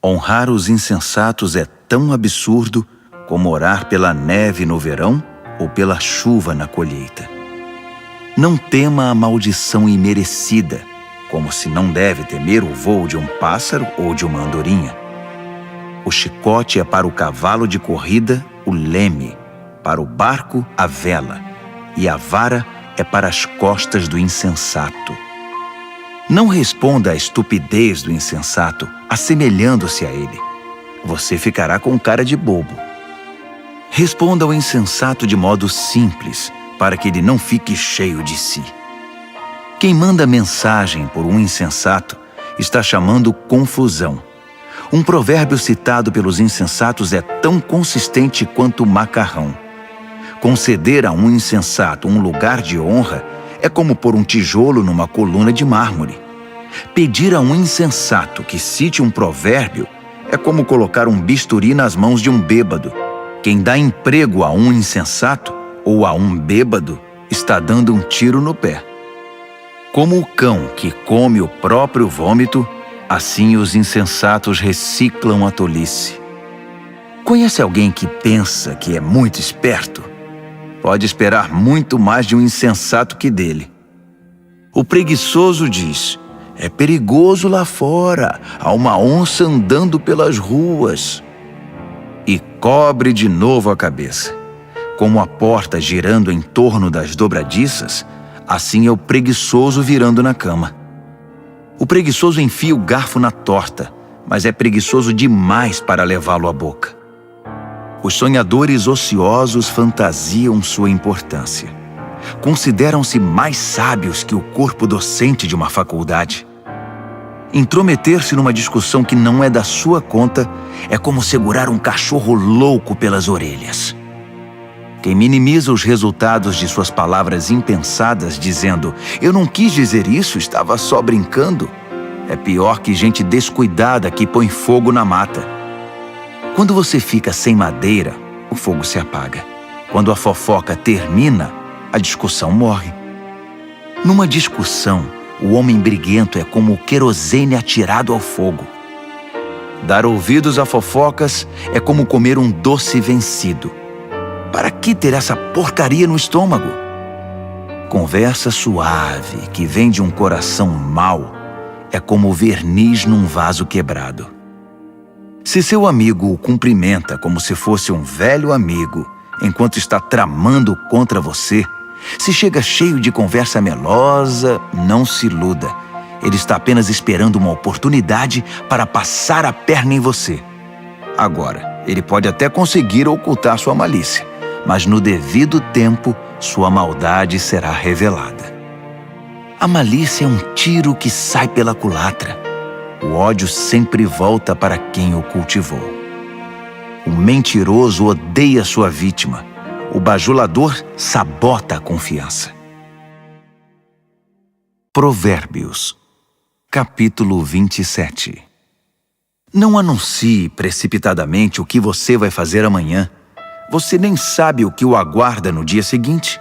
Honrar os insensatos é tão absurdo como orar pela neve no verão ou pela chuva na colheita. Não tema a maldição imerecida, como se não deve temer o voo de um pássaro ou de uma andorinha. O chicote é para o cavalo de corrida o leme, para o barco a vela, e a vara é para as costas do insensato. Não responda à estupidez do insensato, assemelhando-se a ele. Você ficará com cara de bobo. Responda ao insensato de modo simples, para que ele não fique cheio de si. Quem manda mensagem por um insensato está chamando confusão. Um provérbio citado pelos insensatos é tão consistente quanto o macarrão. Conceder a um insensato um lugar de honra é como pôr um tijolo numa coluna de mármore. Pedir a um insensato que cite um provérbio é como colocar um bisturi nas mãos de um bêbado. Quem dá emprego a um insensato ou a um bêbado está dando um tiro no pé. Como o cão que come o próprio vômito, assim os insensatos reciclam a tolice. Conhece alguém que pensa que é muito esperto? Pode esperar muito mais de um insensato que dele. O preguiçoso diz: é perigoso lá fora, há uma onça andando pelas ruas. E cobre de novo a cabeça. Como a porta girando em torno das dobradiças, assim é o preguiçoso virando na cama. O preguiçoso enfia o garfo na torta, mas é preguiçoso demais para levá-lo à boca. Os sonhadores ociosos fantasiam sua importância. Consideram-se mais sábios que o corpo docente de uma faculdade. Intrometer-se numa discussão que não é da sua conta é como segurar um cachorro louco pelas orelhas. Quem minimiza os resultados de suas palavras impensadas, dizendo: eu não quis dizer isso, estava só brincando, é pior que gente descuidada que põe fogo na mata. Quando você fica sem madeira, o fogo se apaga. Quando a fofoca termina, a discussão morre. Numa discussão, o homem briguento é como o querosene atirado ao fogo. Dar ouvidos a fofocas é como comer um doce vencido. Para que ter essa porcaria no estômago? Conversa suave que vem de um coração mau é como verniz num vaso quebrado. Se seu amigo o cumprimenta como se fosse um velho amigo, enquanto está tramando contra você, se chega cheio de conversa melosa, não se iluda. Ele está apenas esperando uma oportunidade para passar a perna em você. Agora, ele pode até conseguir ocultar sua malícia, mas no devido tempo, sua maldade será revelada. A malícia é um tiro que sai pela culatra. O ódio sempre volta para quem o cultivou. O mentiroso odeia sua vítima. O bajulador sabota a confiança. Provérbios, capítulo 27. Não anuncie precipitadamente o que você vai fazer amanhã. Você nem sabe o que o aguarda no dia seguinte.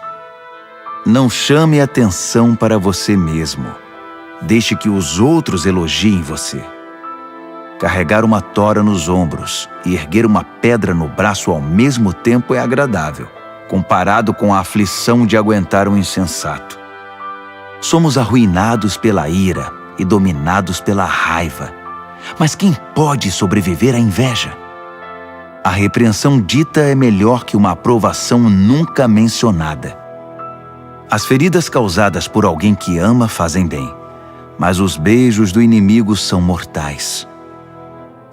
Não chame atenção para você mesmo. Deixe que os outros elogiem você. Carregar uma tora nos ombros e erguer uma pedra no braço ao mesmo tempo é agradável, comparado com a aflição de aguentar um insensato. Somos arruinados pela ira e dominados pela raiva. Mas quem pode sobreviver à inveja? A repreensão dita é melhor que uma aprovação nunca mencionada. As feridas causadas por alguém que ama fazem bem, mas os beijos do inimigo são mortais.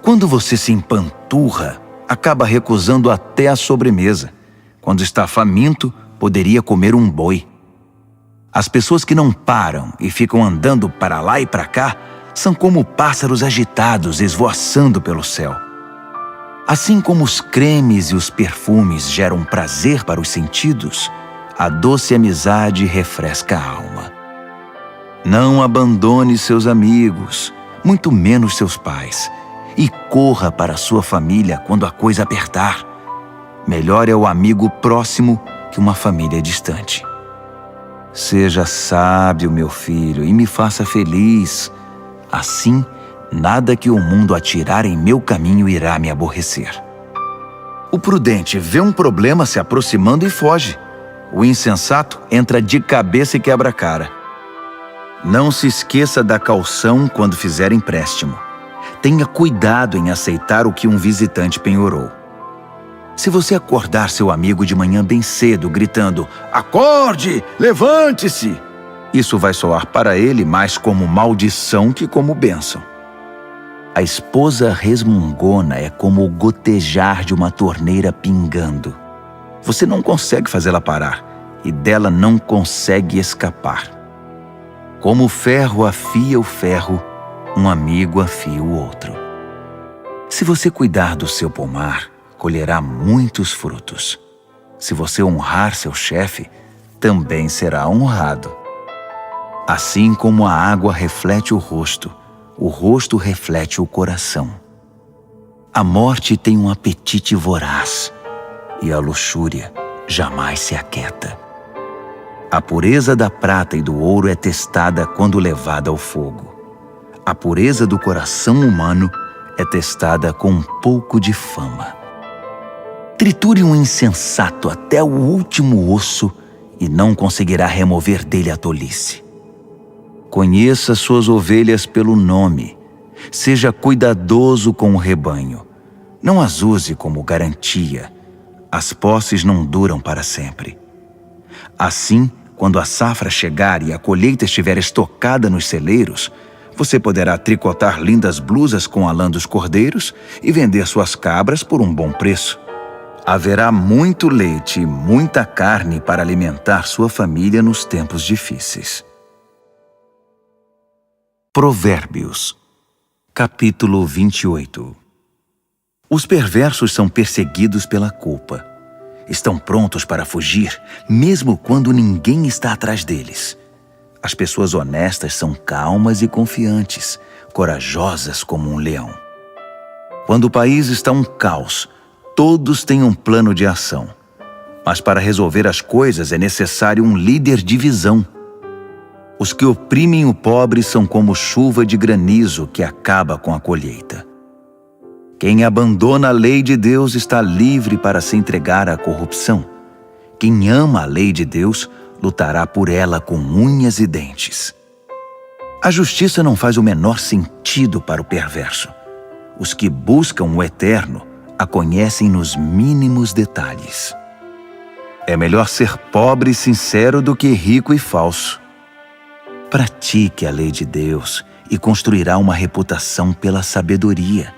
Quando você se empanturra, acaba recusando até a sobremesa. Quando está faminto, poderia comer um boi. As pessoas que não param e ficam andando para lá e para cá são como pássaros agitados esvoaçando pelo céu. Assim como os cremes e os perfumes geram prazer para os sentidos, a doce amizade refresca a alma. Não abandone seus amigos, muito menos seus pais, e corra para sua família quando a coisa apertar. Melhor é o amigo próximo que uma família distante. Seja sábio, meu filho, e me faça feliz. Assim, nada que o mundo atirar em meu caminho irá me aborrecer. O prudente vê um problema se aproximando e foge. O insensato entra de cabeça e quebra a cara. Não se esqueça da caução quando fizer empréstimo. Tenha cuidado em aceitar o que um visitante penhorou. Se você acordar seu amigo de manhã bem cedo, gritando, "Acorde! Levante-se!", isso vai soar para ele mais como maldição que como bênção. A esposa resmungona é como o gotejar de uma torneira pingando. Você não consegue fazê-la parar e dela não consegue escapar. Como o ferro afia o ferro, um amigo afia o outro. Se você cuidar do seu pomar, colherá muitos frutos. Se você honrar seu chefe, também será honrado. Assim como a água reflete o rosto reflete o coração. A morte tem um apetite voraz, e a luxúria jamais se aquieta. A pureza da prata e do ouro é testada quando levada ao fogo. A pureza do coração humano é testada com um pouco de fama. Triture um insensato até o último osso e não conseguirá remover dele a tolice. Conheça suas ovelhas pelo nome. Seja cuidadoso com o rebanho. Não as use como garantia. As posses não duram para sempre. Assim, quando a safra chegar e a colheita estiver estocada nos celeiros, você poderá tricotar lindas blusas com a lã dos cordeiros e vender suas cabras por um bom preço. Haverá muito leite e muita carne para alimentar sua família nos tempos difíceis. Provérbios, capítulo 28. Os perversos são perseguidos pela culpa. Estão prontos para fugir, mesmo quando ninguém está atrás deles. As pessoas honestas são calmas e confiantes, corajosas como um leão. Quando o país está um caos, todos têm um plano de ação. Mas para resolver as coisas é necessário um líder de visão. Os que oprimem o pobre são como chuva de granizo que acaba com a colheita. Quem abandona a lei de Deus está livre para se entregar à corrupção. Quem ama a lei de Deus lutará por ela com unhas e dentes. A justiça não faz o menor sentido para o perverso. Os que buscam o eterno a conhecem nos mínimos detalhes. É melhor ser pobre e sincero do que rico e falso. Pratique a lei de Deus e construirá uma reputação pela sabedoria.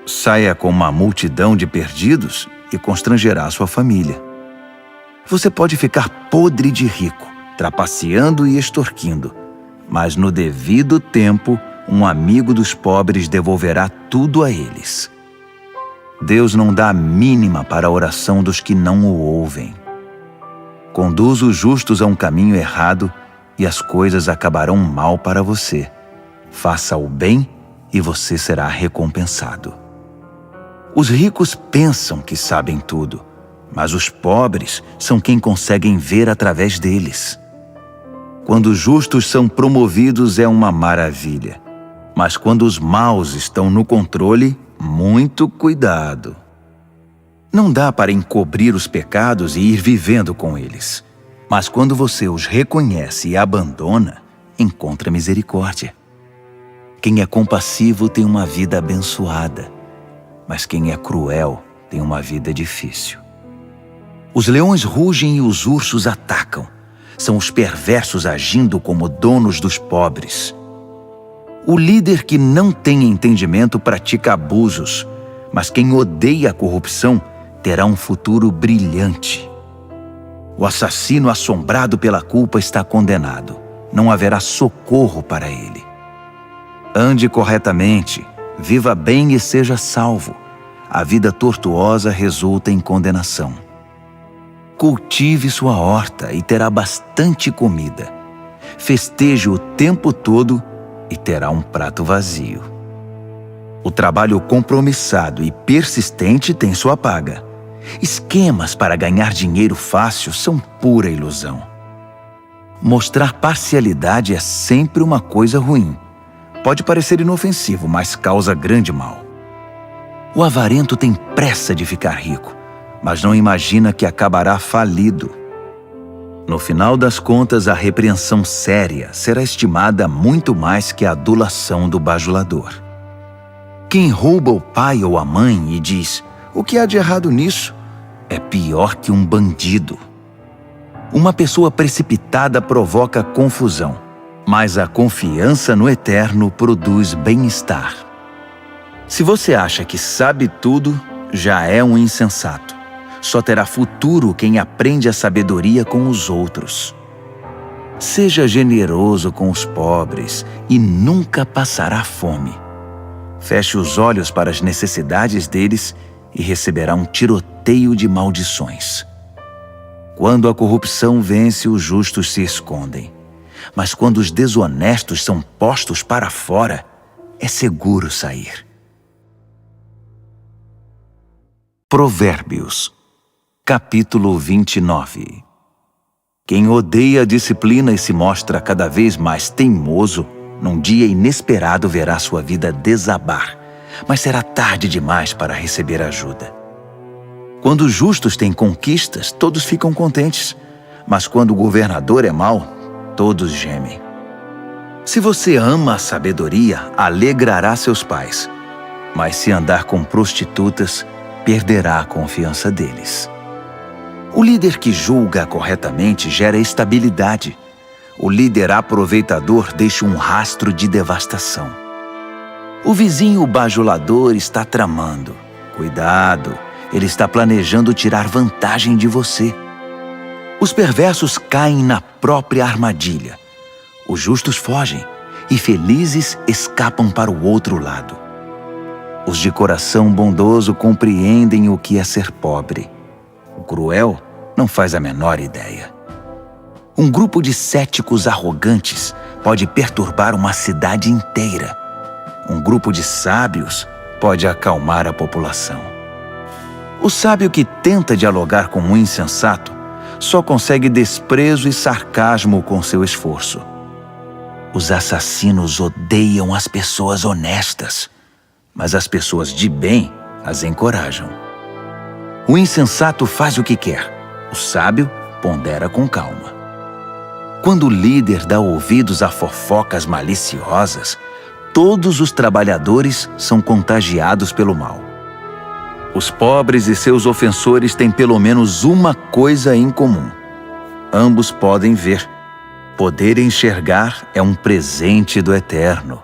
Saia com uma multidão de perdidos e constrangerá sua família. Você pode ficar podre de rico, trapaceando e extorquindo, mas no devido tempo, um amigo dos pobres devolverá tudo a eles. Deus não dá a mínima para a oração dos que não o ouvem. Conduz os justos a um caminho errado e as coisas acabarão mal para você. Faça o bem e você será recompensado. Os ricos pensam que sabem tudo, mas os pobres são quem conseguem ver através deles. Quando os justos são promovidos é uma maravilha, mas quando os maus estão no controle, muito cuidado. Não dá para encobrir os pecados e ir vivendo com eles, mas quando você os reconhece e abandona, encontra misericórdia. Quem é compassivo tem uma vida abençoada, mas quem é cruel tem uma vida difícil. Os leões rugem e os ursos atacam. São os perversos agindo como donos dos pobres. O líder que não tem entendimento pratica abusos, mas quem odeia a corrupção terá um futuro brilhante. O assassino assombrado pela culpa está condenado. Não haverá socorro para ele. Ande corretamente, viva bem e seja salvo. A vida tortuosa resulta em condenação. Cultive sua horta e terá bastante comida. Festeje o tempo todo e terá um prato vazio. O trabalho compromissado e persistente tem sua paga. Esquemas para ganhar dinheiro fácil são pura ilusão. Mostrar parcialidade é sempre uma coisa ruim. Pode parecer inofensivo, mas causa grande mal. O avarento tem pressa de ficar rico, mas não imagina que acabará falido. No final das contas, a repreensão séria será estimada muito mais que a adulação do bajulador. Quem rouba o pai ou a mãe e diz: "O que há de errado nisso?", é pior que um bandido. Uma pessoa precipitada provoca confusão, mas a confiança no Eterno produz bem-estar. Se você acha que sabe tudo, já é um insensato. Só terá futuro quem aprende a sabedoria com os outros. Seja generoso com os pobres e nunca passará fome. Feche os olhos para as necessidades deles e receberá um tiroteio de maldições. Quando a corrupção vence, os justos se escondem. Mas quando os desonestos são postos para fora, é seguro sair. Provérbios, capítulo 29. Quem odeia a disciplina e se mostra cada vez mais teimoso, num dia inesperado verá sua vida desabar, mas será tarde demais para receber ajuda. Quando os justos têm conquistas, todos ficam contentes, mas quando o governador é mau, todos gemem. Se você ama a sabedoria, alegrará seus pais, mas se andar com prostitutas, perderá a confiança deles. O líder que julga corretamente gera estabilidade. O líder aproveitador deixa um rastro de devastação. O vizinho bajulador está tramando. Cuidado, ele está planejando tirar vantagem de você. Os perversos caem na própria armadilha. Os justos fogem e felizes escapam para o outro lado. Os de coração bondoso compreendem o que é ser pobre. O cruel não faz a menor ideia. Um grupo de céticos arrogantes pode perturbar uma cidade inteira. Um grupo de sábios pode acalmar a população. O sábio que tenta dialogar com um insensato só consegue desprezo e sarcasmo com seu esforço. Os assassinos odeiam as pessoas honestas, mas as pessoas de bem as encorajam. O insensato faz o que quer, o sábio pondera com calma. Quando o líder dá ouvidos a fofocas maliciosas, todos os trabalhadores são contagiados pelo mal. Os pobres e seus ofensores têm pelo menos uma coisa em comum. Ambos podem ver. Poder enxergar é um presente do Eterno.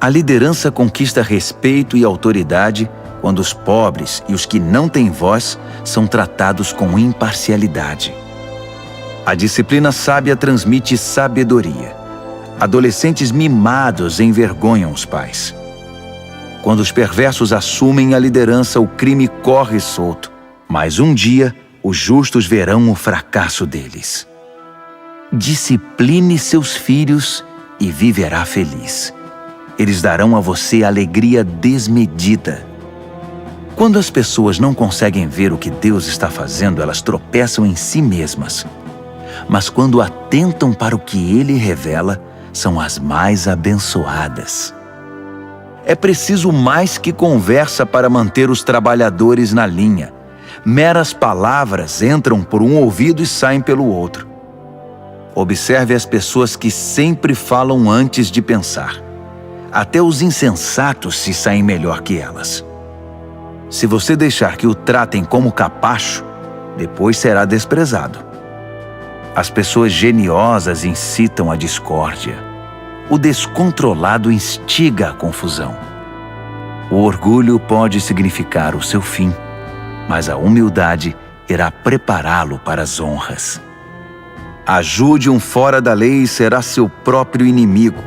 A liderança conquista respeito e autoridade quando os pobres e os que não têm voz são tratados com imparcialidade. A disciplina sábia transmite sabedoria. Adolescentes mimados envergonham os pais. Quando os perversos assumem a liderança, o crime corre solto. Mas um dia, os justos verão o fracasso deles. Discipline seus filhos e viverá feliz. Eles darão a você alegria desmedida. Quando as pessoas não conseguem ver o que Deus está fazendo, elas tropeçam em si mesmas. Mas quando atentam para o que Ele revela, são as mais abençoadas. É preciso mais que conversa para manter os trabalhadores na linha. Meras palavras entram por um ouvido e saem pelo outro. Observe as pessoas que sempre falam antes de pensar. Até os insensatos se saem melhor que elas. Se você deixar que o tratem como capacho, depois será desprezado. As pessoas geniosas incitam a discórdia. O descontrolado instiga a confusão. O orgulho pode significar o seu fim, mas a humildade irá prepará-lo para as honras. Ajude um fora da lei e será seu próprio inimigo.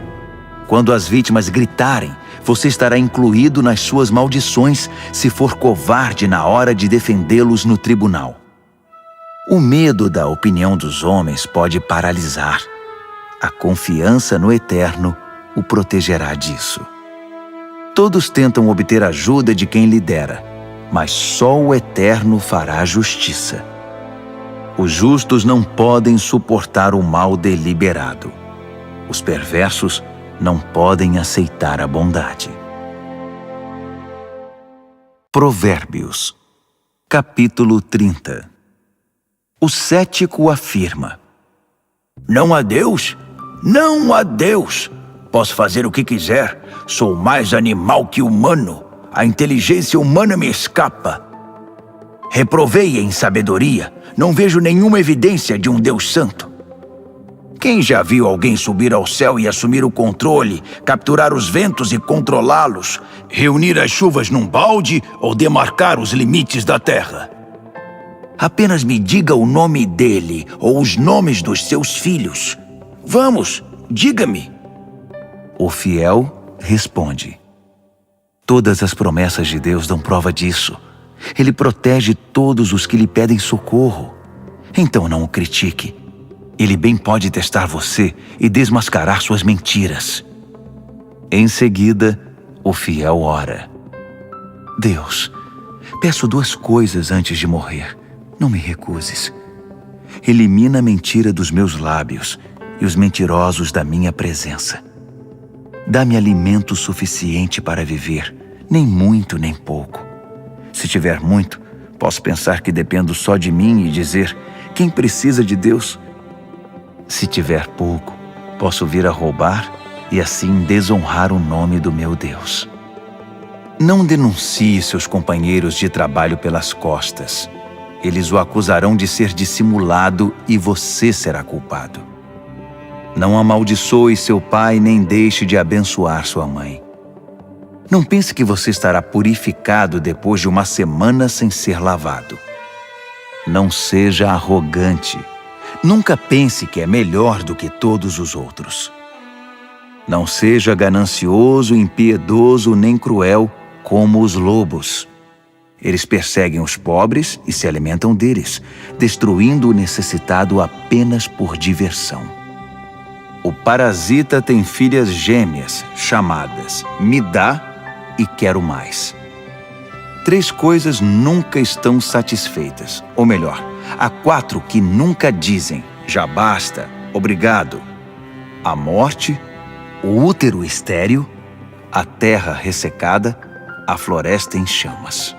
Quando as vítimas gritarem, você estará incluído nas suas maldições se for covarde na hora de defendê-los no tribunal. O medo da opinião dos homens pode paralisar. A confiança no Eterno o protegerá disso. Todos tentam obter ajuda de quem lidera, mas só o Eterno fará justiça. Os justos não podem suportar o mal deliberado. Os perversos não podem aceitar a bondade. Provérbios, capítulo 30. O cético afirma: Não há Deus? Não há Deus! Posso fazer o que quiser. Sou mais animal que humano. A inteligência humana me escapa. Reprovei em sabedoria. Não vejo nenhuma evidência de um Deus santo. Quem já viu alguém subir ao céu e assumir o controle, capturar os ventos e controlá-los, reunir as chuvas num balde ou demarcar os limites da terra? Apenas me diga o nome dele ou os nomes dos seus filhos. Vamos, diga-me. O fiel responde: Todas as promessas de Deus dão prova disso. Ele protege todos os que lhe pedem socorro. Então não o critique. Ele bem pode testar você e desmascarar suas mentiras. Em seguida, o fiel ora: Deus, peço 2 coisas antes de morrer. Não me recuses. Elimina a mentira dos meus lábios e os mentirosos da minha presença. Dá-me alimento suficiente para viver, nem muito nem pouco. Se tiver muito, posso pensar que dependo só de mim e dizer: quem precisa de Deus? Se tiver pouco, posso vir a roubar e assim desonrar o nome do meu Deus. Não denuncie seus companheiros de trabalho pelas costas. Eles o acusarão de ser dissimulado e você será culpado. Não amaldiçoe seu pai nem deixe de abençoar sua mãe. Não pense que você estará purificado depois de uma semana sem ser lavado. Não seja arrogante. Nunca pense que é melhor do que todos os outros. Não seja ganancioso, impiedoso nem cruel como os lobos. Eles perseguem os pobres e se alimentam deles, destruindo o necessitado apenas por diversão. O parasita tem filhas gêmeas, chamadas me dá e quero mais. 3 coisas nunca estão satisfeitas, ou melhor, há 4 que nunca dizem já basta, obrigado: a morte, o útero estéril, a terra ressecada, a floresta em chamas.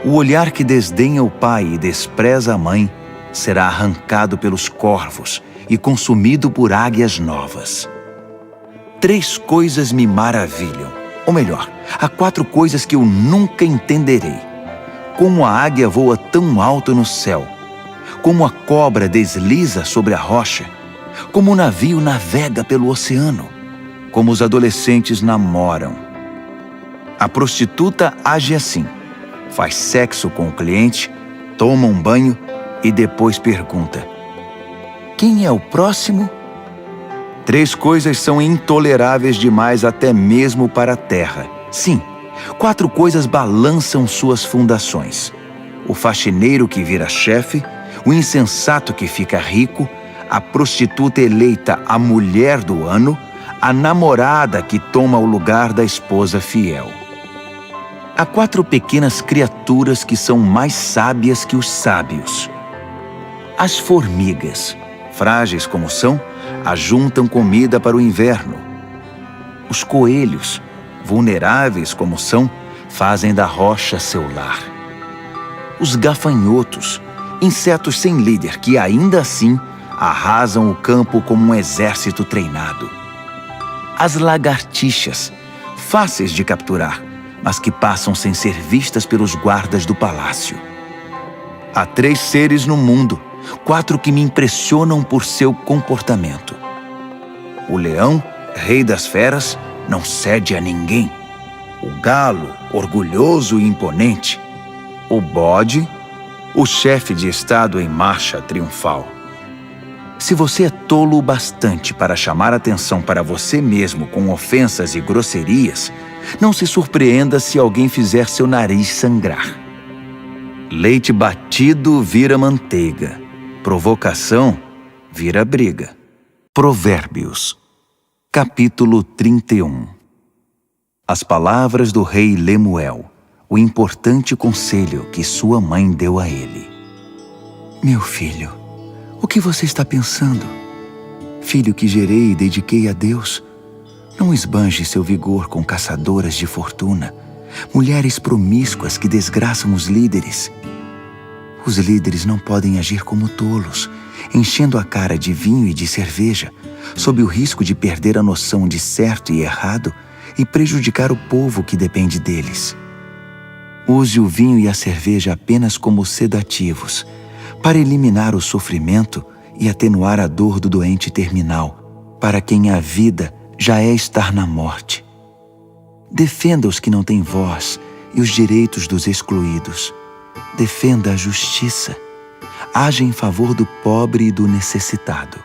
O olhar que desdenha o pai e despreza a mãe será arrancado pelos corvos e consumido por águias novas. 3 coisas me maravilham, ou melhor, há 4 coisas que eu nunca entenderei. Como a águia voa tão alto no céu, como a cobra desliza sobre a rocha, como o navio navega pelo oceano, como os adolescentes namoram. A prostituta age assim: faz sexo com o cliente, toma um banho e depois pergunta: quem é o próximo? 3 coisas são intoleráveis demais até mesmo para a terra. Sim, 4 coisas balançam suas fundações: o faxineiro que vira chefe, o insensato que fica rico, a prostituta eleita a mulher do ano, a namorada que toma o lugar da esposa fiel. Há 4 pequenas criaturas que são mais sábias que os sábios. As formigas, frágeis como são, ajuntam comida para o inverno. Os coelhos, vulneráveis como são, fazem da rocha seu lar. Os gafanhotos, insetos sem líder que ainda assim arrasam o campo como um exército treinado. As lagartixas, fáceis de capturar, mas que passam sem ser vistas pelos guardas do palácio. Há 3 seres no mundo, 4 que me impressionam por seu comportamento. O leão, rei das feras, não cede a ninguém. O galo, orgulhoso e imponente. O bode, o chefe de estado em marcha triunfal. Se você é tolo o bastante para chamar atenção para você mesmo com ofensas e grosserias, não se surpreenda se alguém fizer seu nariz sangrar. Leite batido vira manteiga. Provocação vira briga. Provérbios, capítulo 31. As palavras do rei Lemuel, o importante conselho que sua mãe deu a ele. Meu filho, o que você está pensando? Filho que gerei e dediquei a Deus, não esbanje seu vigor com caçadoras de fortuna, mulheres promíscuas que desgraçam os líderes. Os líderes não podem agir como tolos, enchendo a cara de vinho e de cerveja, sob o risco de perder a noção de certo e errado e prejudicar o povo que depende deles. Use o vinho e a cerveja apenas como sedativos, para eliminar o sofrimento e atenuar a dor do doente terminal, para quem a vida já é estar na morte. Defenda os que não têm voz e os direitos dos excluídos. Defenda a justiça. Haja em favor do pobre e do necessitado.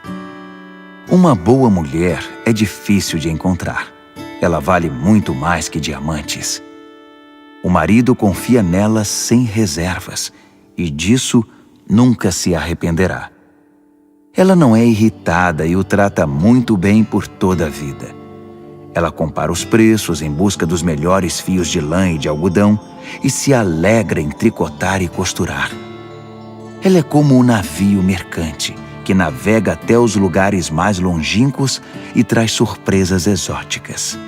Uma boa mulher é difícil de encontrar. Ela vale muito mais que diamantes. O marido confia nela sem reservas e disso nunca se arrependerá. Ela não é irritada e o trata muito bem por toda a vida. Ela compara os preços em busca dos melhores fios de lã e de algodão e se alegra em tricotar e costurar. Ela é como um navio mercante que navega até os lugares mais longínquos e traz surpresas exóticas.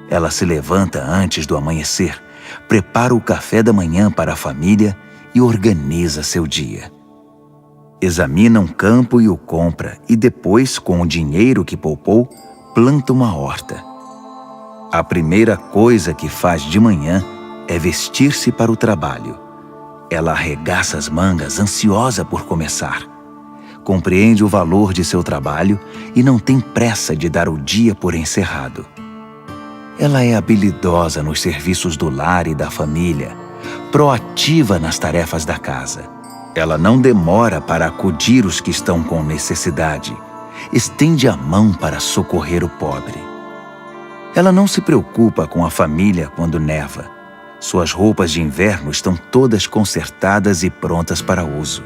Ela se levanta antes do amanhecer, prepara o café da manhã para a família e organiza seu dia. Examina um campo e o compra e depois, com o dinheiro que poupou, planta uma horta. A primeira coisa que faz de manhã é vestir-se para o trabalho. Ela arregaça as mangas, ansiosa por começar. Compreende o valor de seu trabalho e não tem pressa de dar o dia por encerrado. Ela é habilidosa nos serviços do lar e da família, proativa nas tarefas da casa. Ela não demora para acudir os que estão com necessidade. Estende a mão para socorrer o pobre. Ela não se preocupa com a família quando neva. Suas roupas de inverno estão todas consertadas e prontas para uso.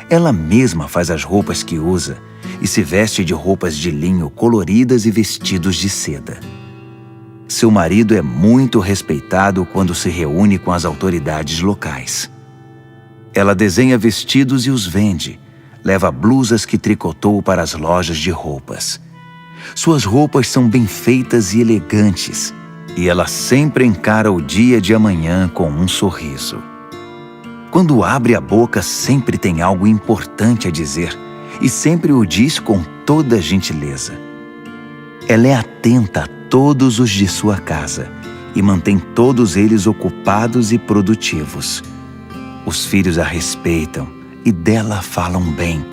Ela mesma faz as roupas que usa e se veste de roupas de linho coloridas e vestidos de seda. Seu marido é muito respeitado quando se reúne com as autoridades locais. Ela desenha vestidos e os vende. Leva blusas que tricotou para as lojas de roupas. Suas roupas são bem feitas e elegantes, e ela sempre encara o dia de amanhã com um sorriso. Quando abre a boca, sempre tem algo importante a dizer, e sempre o diz com toda gentileza. Ela é atenta a todos os de sua casa, e mantém todos eles ocupados e produtivos. Os filhos a respeitam, e dela falam bem.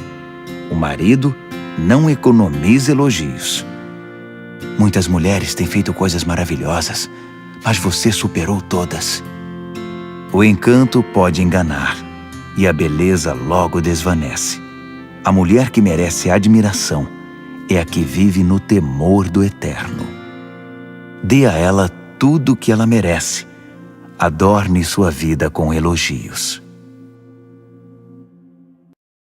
O marido não economiza elogios. Muitas mulheres têm feito coisas maravilhosas, mas você superou todas. O encanto pode enganar, e a beleza logo desvanece. A mulher que merece admiração é a que vive no temor do Eterno. Dê a ela tudo o que ela merece. adorne sua vida com elogios.